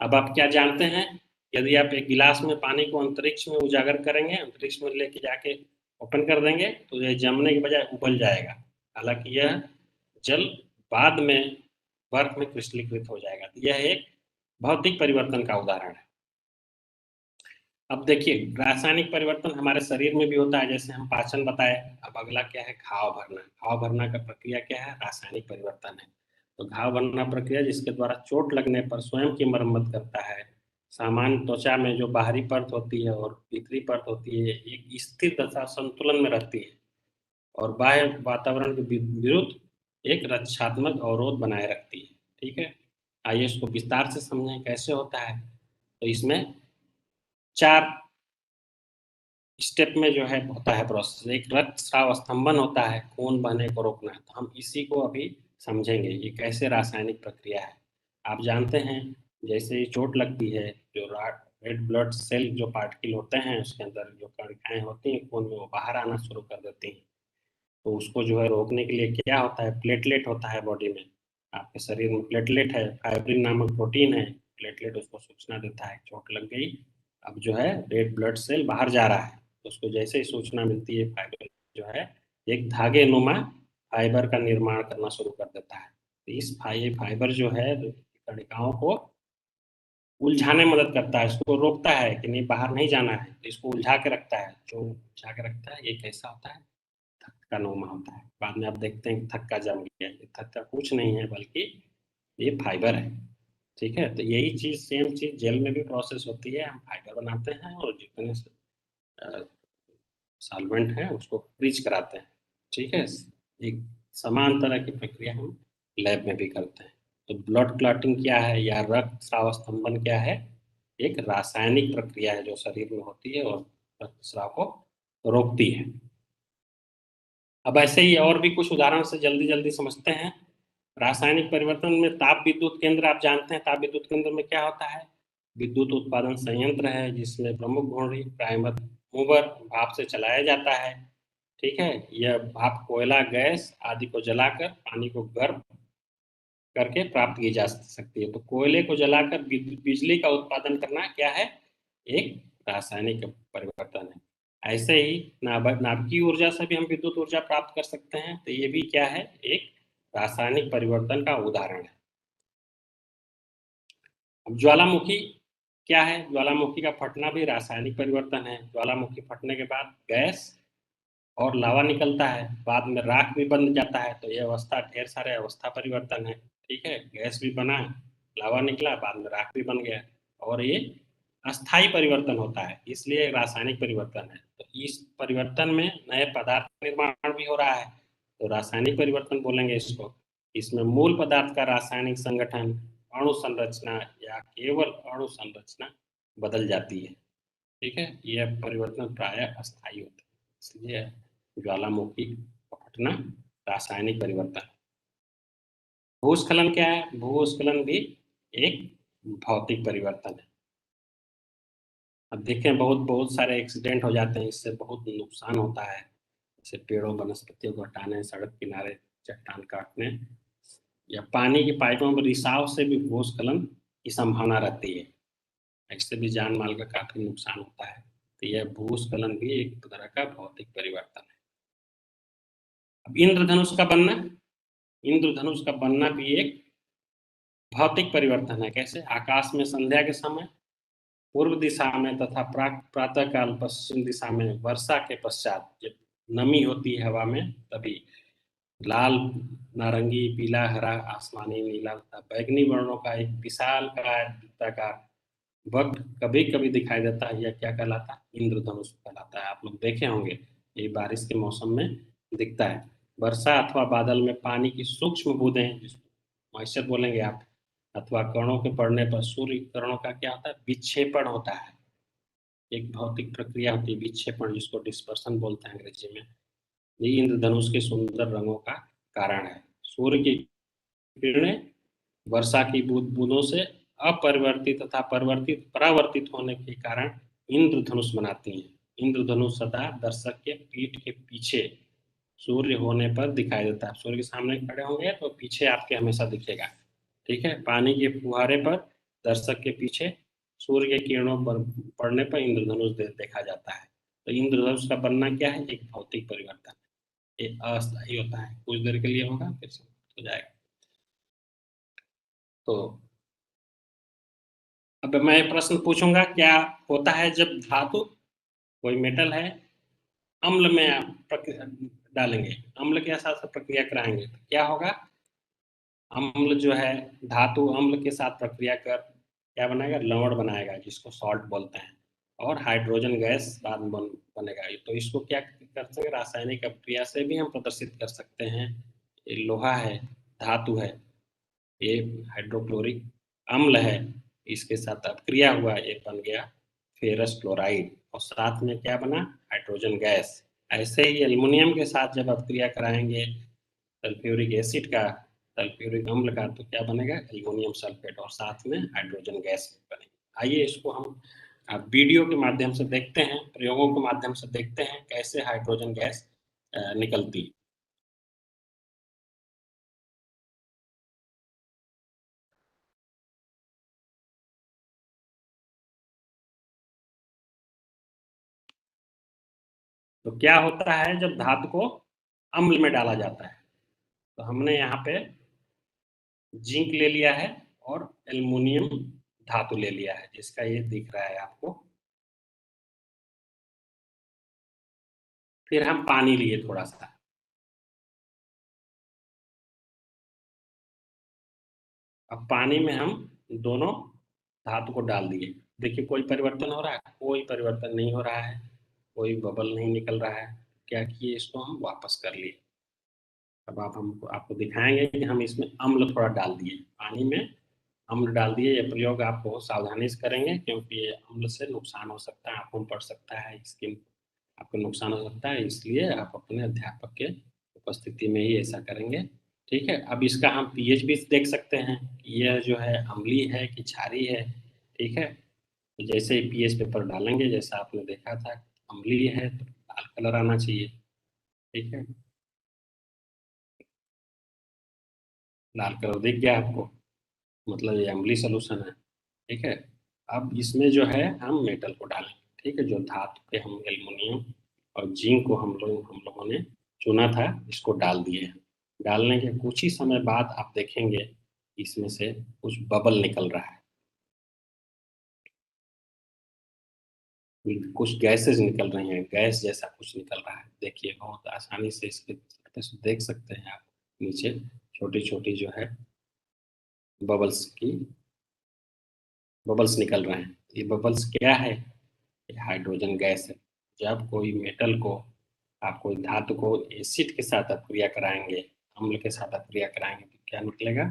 अब आप क्या जानते हैं, यदि आप एक गिलास में पानी को अंतरिक्ष में उजागर करेंगे, अंतरिक्ष में लेके जाके ओपन कर देंगे, तो यह जमने के बजाय उबल जाएगा। हालांकि यह जल बाद में बर्फ में क्रिस्टलीकृत हो जाएगा। तो यह एक भौतिक परिवर्तन का उदाहरण है। अब देखिए, रासायनिक परिवर्तन हमारे शरीर में भी होता है, जैसे हम पाचन बताए। अब अगला क्या है, घाव भरना। घाव भरना का प्रक्रिया क्या है, रासायनिक परिवर्तन है। तो घाव भरना प्रक्रिया जिसके द्वारा चोट लगने पर स्वयं की मरम्मत करता है। सामान्य त्वचा में जो बाहरी परत होती है और भीतरी परत होती है, एक स्थिर दशा संतुलन में रहती है और बाह्य वातावरण के विरुद्ध एक रक्षात्मक अवरोध बनाए रखती है। ठीक है, आइए इसको विस्तार से समझें कैसे होता है। तो इसमें 4 स्टेप में जो है होता है प्रोसेस। एक रक्तस्राव स्तंभन होता है, खून बहने को रोकना है। तो हम इसी को अभी समझेंगे, ये कैसे रासायनिक प्रक्रिया है। आप जानते हैं जैसे ही चोट लगती है, जो रेड ब्लड सेल जो पार्टिकल होते हैं उसके अंदर जो कणिकाएं होती हैं खून में, वो बाहर आना शुरू कर देती हैं। तो उसको जो है रोकने के लिए क्या होता है, प्लेटलेट होता है बॉडी में। आपके शरीर में प्लेटलेट है, फाइब्रिन नामक प्रोटीन है। प्लेटलेट उसको सूचना देता है चोट लग गई, अब जो है रेड ब्लड सेल बाहर जा रहा है। तो उसको जैसे ही सूचना मिलती है, फाइबर जो है एक धागे नुमा फाइबर का निर्माण करना शुरू कर देता है। तो इस फाइबर जो है कणिकाओं को उलझाने में मदद करता है, इसको रोकता है कि नहीं बाहर नहीं जाना है, तो इसको उलझा के रखता है। जो उलझा के रखता है ये कैसा होता है, थक्का नुमा होता है। बाद में आप देखते हैं थक्का जम गया, ये थक्का कुछ नहीं है बल्कि ये फाइबर है। ठीक है, तो यही चीज सेम चीज जेल में भी प्रोसेस होती है। हम फाइबर बनाते हैं और जितने सॉल्वेंट है उसको फ्रीज कराते हैं। ठीक है, एक समान तरह की प्रक्रिया हम लैब में भी करते हैं। तो ब्लड क्लॉटिंग क्या है या रक्त स्राव स्तंभन क्या है, एक रासायनिक प्रक्रिया है जो शरीर में होती है और रक्त स्राव को रोकती है। अब ऐसे ही और भी कुछ उदाहरण से जल्दी जल्दी समझते हैं। रासायनिक परिवर्तन में ताप विद्युत केंद्र आप जानते हैं, ताप विद्युत केंद्र में क्या होता है, विद्युत उत्पादन संयंत्र है जिसमें प्रमुख घूर्णी प्राइमर मूवर भाप से चलाया जाता है। ठीक है, यह भाप कोयला गैस आदि को जलाकर पानी को गर्म करके प्राप्त की जा सकती है। तो कोयले को जलाकर बिजली का उत्पादन करना क्या है, एक रासायनिक परिवर्तन है। ऐसे ही नाभिकीय ऊर्जा से भी हम विद्युत ऊर्जा प्राप्त कर सकते हैं। तो ये भी क्या है, एक रासायनिक परिवर्तन का उदाहरण है। अब ज्वालामुखी क्या है, ज्वालामुखी का फटना भी रासायनिक परिवर्तन है। ज्वालामुखी फटने के बाद गैस और लावा निकलता है, बाद में राख भी बन जाता है। तो ये अवस्था ढेर सारे अवस्था परिवर्तन है। ठीक है, गैस भी बना, लावा निकला, बाद में राख भी बन गया। और ये अस्थाई परिवर्तन होता है, इसलिए रासायनिक परिवर्तन है। तो इस परिवर्तन में नए पदार्थ निर्माण भी हो रहा है, तो रासायनिक परिवर्तन बोलेंगे इसको। इसमें मूल पदार्थ का रासायनिक संगठन, अणु संरचना या केवल अणु संरचना बदल जाती है। ठीक है, यह परिवर्तन प्रायः अस्थायी होता है, इसलिए ज्वालामुखी का फटना रासायनिक परिवर्तन। भूस्खलन क्या है, भूस्खलन भी एक भौतिक परिवर्तन है। अब देखें बहुत बहुत सारे एक्सीडेंट हो जाते हैं, इससे बहुत नुकसान होता है, जैसे पेड़ों वनस्पतियों को हटाने, सड़क किनारे चट्टान काटने या पानी की पाइपों में रिसाव से भी भूस्खलन की संभावना रहती है। इससे भी जान माल का काफी नुकसान होता है। तो यह भूस्खलन भी एक तरह का भौतिक परिवर्तन है। अब इंद्रधनुष का बनना, इंद्रधनुष का बनना भी एक भौतिक परिवर्तन है। कैसे? आकाश में संध्या के समय पूर्व दिशा में तथा प्रातः काल पश्चिम दिशा में वर्षा के पश्चात जब नमी होती है हवा में, तभी लाल, नारंगी, पीला, हरा, आसमानी, नीला तथा बैंगनी वर्णों का एक विशाल वृत्ताकार वक्र कभी कभी दिखाई देता है। यह क्या कहलाता है? इंद्रधनुष कहलाता है। आप लोग देखे होंगे, ये बारिश के मौसम में दिखता है। वर्षा अथवा बादल में पानी की सूक्ष्म बूंदें, जिसको मॉइस्चर बोलेंगे आप, अथवा कणों के पड़ने पर सूर्य किरणों का क्या होता है? विक्षेपण होता है। एक भौतिक प्रक्रिया होती है विक्षेपण, जिसको डिस्पर्सन बोलते हैं अंग्रेजी में। ये इंद्रधनुष के सुंदर रंगों का कारण है। सूर्य की किरणें वर्षा की बूंदों से अपरिवर्तित तथा परावर्तित होने के कारण इंद्रधनुष बनाती हैं। इंद्रधनुष सदा दर्शक के पीठ के पीछे सूर्य होने पर दिखाई देता है। सूर्य के सामने खड़े होंगे तो पीछे आपके हमेशा दिखेगा। ठीक है, पानी के फुहारे पर दर्शक के पीछे सूर्य के किरणों पर पड़ने पर इंद्रधनुष देखा जाता है। तो इंद्रधनुष का बनना क्या है? एक भौतिक परिवर्तन। ये अस्थायी होता है, कुछ देर के लिए होगा, फिर हो जाएगा। तो अब मैं प्रश्न पूछूंगा, क्या होता है जब धातु, कोई मेटल है, अम्ल में आप डालेंगे, अम्ल के साथ प्रक्रिया कराएंगे तो क्या होगा? अम्ल जो है, धातु अम्ल के साथ प्रक्रिया कर क्या बनाएगा? लवण बनाएगा, जिसको सॉल्ट बोलते हैं, और हाइड्रोजन गैस बाद में बनेगा। तो इसको क्या कर सकते हैं? रासायनिक अभिक्रिया से भी हम प्रदर्शित कर सकते हैं। ये लोहा है, धातु है, ये हाइड्रोक्लोरिक अम्ल है, इसके साथ अपक्रिया हुआ, ये बन गया फेरस क्लोराइड, और साथ में क्या बना? Hydrogen gas. ऐसे ही एल्युमिनियम के साथ जब अपक्रिया कराएंगे सल्फ्यूरिक एसिड का, सल्फ्यूरिक अम्ल का, तो क्या बनेगा? एल्युमिनियम सल्फेट, और साथ में हाइड्रोजन गैस बनेगी। आइए इसको हम वीडियो के माध्यम से देखते हैं, प्रयोगों के माध्यम से देखते हैं कैसे हाइड्रोजन गैस निकलती है। तो क्या होता है जब धातु को अम्ल में डाला जाता है? तो हमने यहाँ पे जिंक ले लिया है और एल्युमिनियम धातु ले लिया है, जिसका ये दिख रहा है आपको। फिर हम पानी लिए थोड़ा सा, अब पानी में हम दोनों धातु को डाल दिए। देखिए कोई परिवर्तन हो रहा है? कोई परिवर्तन नहीं हो रहा है, कोई बबल नहीं निकल रहा है। क्या किए? इसको हम वापस कर लिए। अब आपको दिखाएंगे कि हम इसमें अम्ल थोड़ा डाल दिए, पानी में अम्ल डाल दिए। ये प्रयोग आप बहुत सावधानी से करेंगे, क्योंकि ये अम्ल से नुकसान हो सकता है, आंखों में पड़ सकता है, स्किन आपको नुकसान हो सकता है, इसलिए आप अपने अध्यापक के उपस्थिति में ही ऐसा करेंगे। ठीक है, अब इसका हम पीएच भी देख सकते हैं, यह जो है अम्लीय है कि क्षारीय है। ठीक है, तो जैसे ही पीएच पेपर डालेंगे, जैसा आपने देखा था, अम्लीय है तो लाल कलर आना चाहिए। ठीक है, लाल कलर दिख गया आपको, मतलब ये अम्लीय सॉल्यूशन है। ठीक है, अब इसमें जो है हम मेटल को डालेंगे। ठीक है, जो धातु के हम एल्युमिनियम और जिंक को हम लोगों ने चुना था, इसको डाल दिए हैं। डालने के कुछ ही समय बाद आप देखेंगे इसमें से कुछ बबल निकल रहा है, कुछ गैसेज निकल रही हैं, गैस जैसा कुछ निकल रहा है। देखिए बहुत आसानी से इसके देख सकते हैं आप, नीचे छोटी छोटी जो है बबल्स की बबल्स निकल रहे हैं। ये बबल्स क्या है? ये हाइड्रोजन गैस है। जब कोई मेटल को, आप कोई धातु को एसिड के साथ अपक्रिया कराएंगे, अम्ल के साथ अपक्रिया कराएंगे, तो क्या निकलेगा?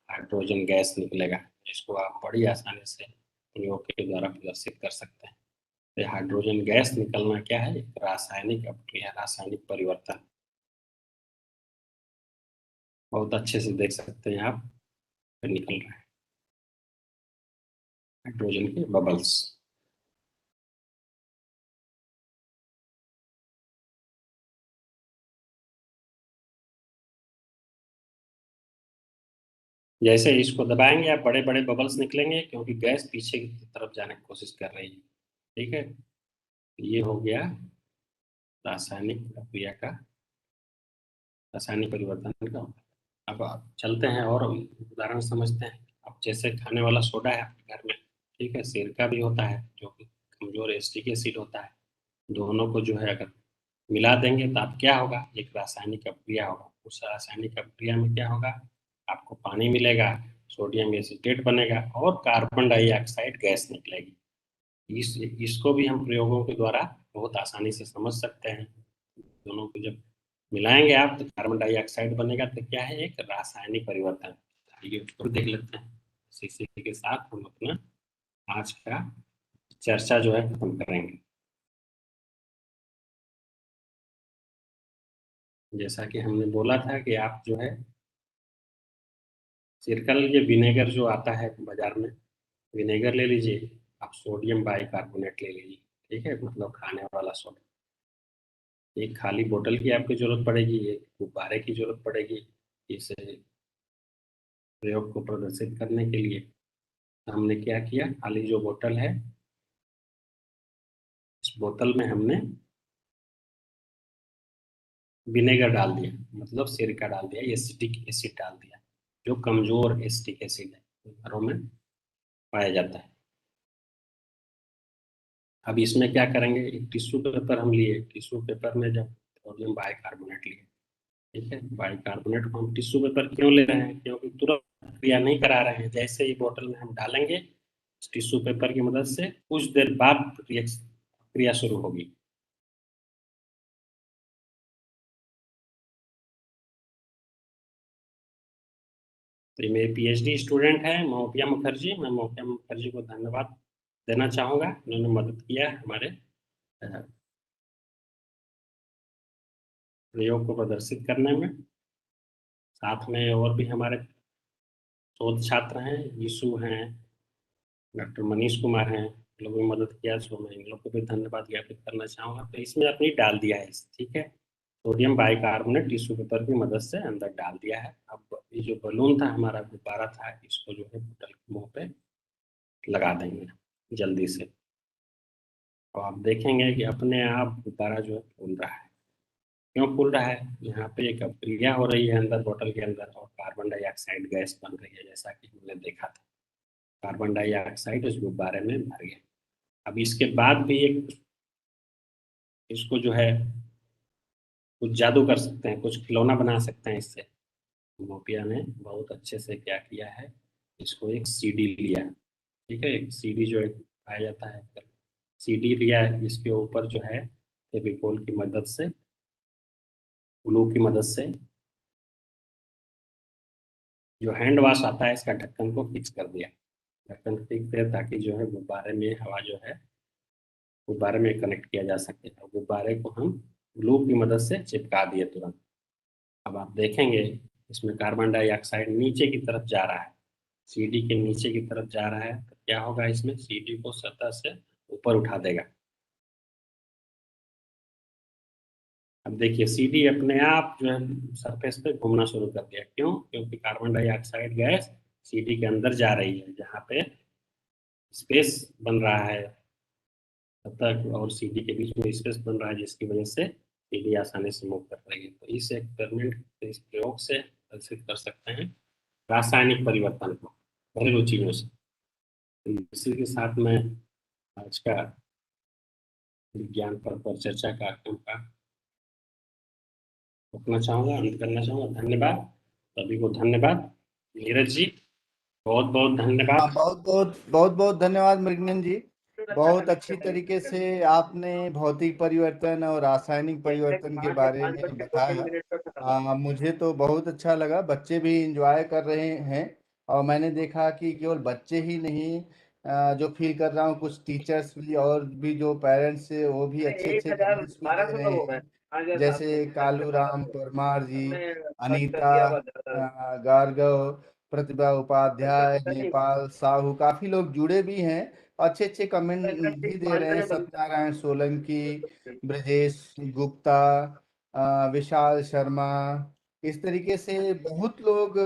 हाइड्रोजन गैस निकलेगा, जिसको आप बड़ी आसानी से प्रयोग के द्वारा प्रदर्शित कर सकते हैं। तो हाइड्रोजन गैस निकलना क्या है? एक रासायनिक अपक्रिया, रासायनिक परिवर्तन। बहुत अच्छे से देख सकते हैं आप, निकल रहा है हाइड्रोजन के बबल्स। जैसे इसको दबाएंगे आप बड़े बड़े बबल्स निकलेंगे, क्योंकि गैस पीछे की तरफ जाने की कोशिश कर रही है। ठीक है, ये हो गया रासायनिक प्रक्रिया का, रासायनिक परिवर्तन का। अब आप चलते हैं और उदाहरण समझते हैं। अब जैसे खाने वाला सोडा है आपके घर में, ठीक है, सिरका भी होता है जो कि कमजोर एसिटिक एसिड होता है। दोनों को जो है अगर मिला देंगे तो आप क्या होगा, एक रासायनिक अभिक्रिया होगा। उस रासायनिक अभिक्रिया में क्या होगा, आपको पानी मिलेगा, सोडियम एसीटेट बनेगा और कार्बन डाइऑक्साइड गैस निकलेगी। इसको भी हम प्रयोगों के द्वारा बहुत आसानी से समझ सकते हैं। दोनों को जब मिलाएंगे आप तो कार्बन डाइऑक्साइड बनेगा, तो क्या है, एक रासायनिक परिवर्तन। ये उसको देख लेते हैं। इसी के साथ हम अपना आज का चर्चा जो है खत्म करेंगे। जैसा कि हमने बोला था कि आप जो है सिरकल ये विनेगर जो आता है बाजार में, विनेगर ले लीजिए, आप सोडियम बाइकार्बोनेट ले लीजिए। ठीक है, मतलब खाने वाला सोडा। एक खाली बोतल की आपकी जरूरत पड़ेगी, एक गुब्बारे की जरूरत पड़ेगी इस प्रयोग को प्रदर्शित करने के लिए। हमने क्या किया, खाली जो बोतल है, इस बोतल में हमने विनेगर डाल दिया, मतलब सिरका डाल दिया, एसिटिक एसिड डाल दिया, जो कमजोर एसिटिक एसिड है, घरों में पाया जाता है। अब इसमें क्या करेंगे, एक टिश्यू पेपर हम लिए, टिश्यू पेपर में जब सोडियम बाइकार्बोनेट लिए, ठीक है, बाइकार्बोनेट को हम टिश्यू पेपर क्यों ले रहे हैं, क्योंकि तुरंत क्रिया नहीं करा रहे हैं। जैसे ही बोतल में हम डालेंगे टिश्यू पेपर की मदद से, कुछ देर बाद क्रिया शुरू होगी। तो ये मेरे पीएचडी स्टूडेंट हैं महोपिया मुखर्जी। मैं महोपिया मुखर्जी को धन्यवाद देना चाहूँगा, उन्होंने मदद किया हमारे प्रयोग को प्रदर्शित करने में। साथ में और भी हमारे शोध छात्र हैं, यीशु हैं, डॉक्टर मनीष कुमार हैं, लोगों ने मदद किया, तो मैं इन लोग को भी धन्यवाद ज्ञापित करना चाहूँगा। तो इसमें अपनी डाल दिया है, ठीक है, सोडियम बाइकार्बोनेट टिश्यू पेपर की मदद से अंदर डाल दिया है। अब ये जो बलून था हमारा, गुब्बारा था, इसको जो है बोतल के मुंह पे लगा देंगे जल्दी से, और आप देखेंगे कि अपने आप गुब्बारा जो है फूल रहा है। क्यों फूल रहा है, यहाँ पे एक अभिक्रिया हो रही है अंदर बोतल के अंदर, और कार्बन डाइऑक्साइड गैस बन रही है, जैसा कि हमने देखा था। कार्बन डाइऑक्साइड उस गुब्बारे में भर गया। अब इसके बाद भी एक इसको जो है कुछ जादू कर सकते हैं, कुछ खिलौना बना सकते हैं इससे। मोपिया ने बहुत अच्छे से क्या किया है, इसको एक सीडी लिया, ठीक है, एक सीडी जो एक पाया जाता है, सीडी लिया है, इसके ऊपर जो है फेविकोल की मदद से, ग्लू की मदद से, जो हैंड वॉश आता है, इसका ढक्कन को फिक्स कर दिया। ढक्कन फिक्स दिया ताकि जो है गुब्बारे में हवा जो है गुब्बारे में कनेक्ट किया जा सके, और गुब्बारे को हम ग्लू की मदद से चिपका दिए तुरंत। अब आप देखेंगे इसमें कार्बन डाइऑक्साइड नीचे की तरफ जा रहा है, सीडी के नीचे की तरफ जा रहा है, तो क्या होगा, इसमें सीडी को सतह से ऊपर उठा देगा। अब देखिए सीडी अपने आप जो है सरफेस पे घूमना शुरू कर दिया। क्यों, क्योंकि कार्बन डाइऑक्साइड गैस सीडी के अंदर जा रही है, जहाँ पे स्पेस बन रहा है, सतह और सीडी के बीच में स्पेस बन रहा है, जिसकी वजह से सीडी आसानी से मूव कर रही है। तो इस एक्सपेरिमेंट, इस प्रयोग से प्रदर्शित कर सकते हैं रासायनिक परिवर्तन को घरेलू चीजों से। तो इसी के साथ मैं आज का विज्ञान पर चर्चा कार्यक्रम का रोकना चाहूँगा, अंत करना चाहूँगा। धन्यवाद, सभी को धन्यवाद। नीरज जी बहुत बहुत धन्यवाद। बहुत बहुत धन्यवाद मृगनयन जी। बहुत अच्छी तरीके से आपने भौतिक परिवर्तन और रासायनिक परिवर्तन के बारे में बताया। मुझे तो बहुत अच्छा लगा, बच्चे भी इंजॉय कर रहे हैं, और मैंने देखा कि केवल बच्चे ही नहीं, जो फील कर रहा हूँ कुछ टीचर्स भी और भी जो पेरेंट्स है वो भी अच्छे अच्छे गाइडेंस भी दे रहे हैं, जैसे कालू राम परमार जी, अनीता गार्गव, प्रतिभा उपाध्याय, नेपाल साहू, काफी लोग जुड़े भी हैं, अच्छे अच्छे कमेंट भी दे रहे हैं। सत्यनारायण सोलंकी, ब्रजेश गुप्ता, विशाल शर्मा, इस तरीके से बहुत लोग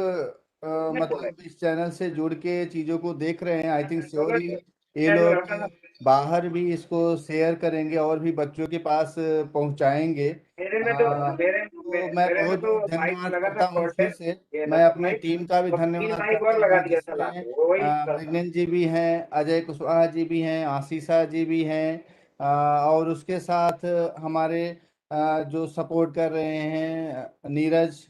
मतलब इस चैनल से जुड़ के चीजों को देख रहे हैं, आई थिंक श्योर ही ये लोग बाहर भी इसको शेयर करेंगे और भी बच्चों के पास पहुंचाएंगे। तो मैं बहुत बहुत धन्यवाद करता हूँ फिर से। मैं अपनी टीम का भी धन्यवाद करता हूँ, जिसमें प्रज्ञन जी भी हैं, अजय कुशवाहा जी भी हैं, आशीषा जी भी हैं, और उसके साथ हमारे जो सपोर्ट कर रहे हैं नीरज,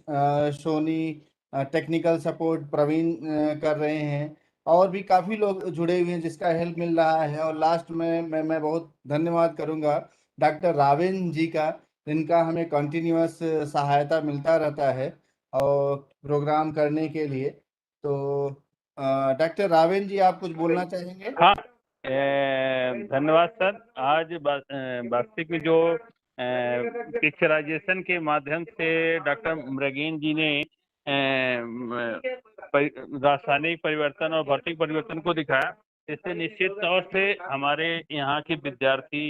सोनी, टेक्निकल सपोर्ट प्रवीण कर रहे हैं, और भी काफ़ी लोग जुड़े हुए हैं जिसका हेल्प मिल रहा है। और लास्ट में मैं बहुत धन्यवाद करूंगा डॉक्टर रावेन जी का, जिनका हमें कंटिन्यूअस सहायता मिलता रहता है और प्रोग्राम करने के लिए। तो डॉक्टर रावेन जी, आप कुछ बोलना चाहेंगे? हाँ, धन्यवाद सर। आज वास्तविक में जो पिक्चराइजेशन के माध्यम से डॉक्टर मृगेन जी ने रासायनिक परिवर्तन और भौतिक परिवर्तन को दिखाया, इससे निश्चित तौर से हमारे यहाँ के विद्यार्थी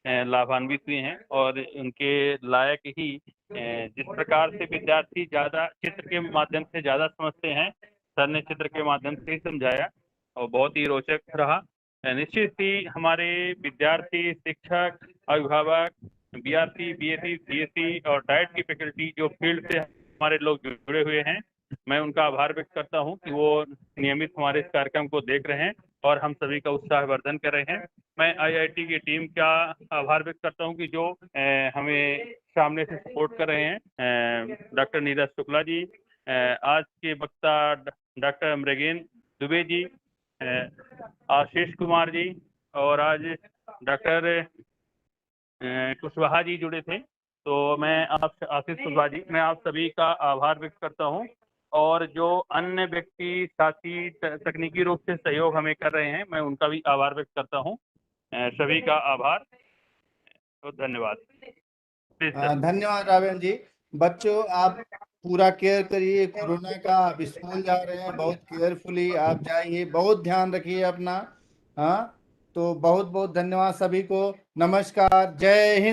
लाभान्वित हुए हैं और उनके लायक ही जिस प्रकार से विद्यार्थी ज्यादा चित्र के माध्यम से ज्यादा समझते हैं, सर ने चित्र के माध्यम से ही समझाया और बहुत ही रोचक रहा। निश्चित ही हमारे विद्यार्थी, शिक्षक, अभिभावक, बीआरसी, बीएससी, सीएससी और डाइट की फैकल्टी जो फील्ड से हमारे लोग जुड़े हुए हैं, मैं उनका आभार व्यक्त करता हूं कि वो नियमित हमारे इस कार्यक्रम को देख रहे हैं और हम सभी का उत्साहवर्धन कर रहे हैं। मैं आईआईटी की टीम का आभार व्यक्त करता हूं कि जो हमें सामने से सपोर्ट कर रहे हैं। डॉक्टर नीरज शुक्ला जी, आज के वक्ता डॉक्टर मृगेन दुबे जी, आशीष कुमार जी, और आज डॉक्टर कुशवाहा जी जुड़े थे। तो मैं आप आशीष कुशवाहा जी, मैं आप सभी का आभार व्यक्त करता हूं। और जो अन्य व्यक्ति साथी तकनीकी रूप से सहयोग हमें कर रहे हैं, मैं उनका भी आभार व्यक्त करता हूं। सभी का आभार, तो धन्यवाद। धन्यवाद रावेन जी। बच्चों, आप पूरा केयर करिए कोरोना का। आप स्कूल जा रहे हैं, बहुत केयरफुली आप जाइए, बहुत ध्यान रखिए अपना। हाँ, तो बहुत बहुत धन्यवाद सभी को। नमस्कार, जय हिंद।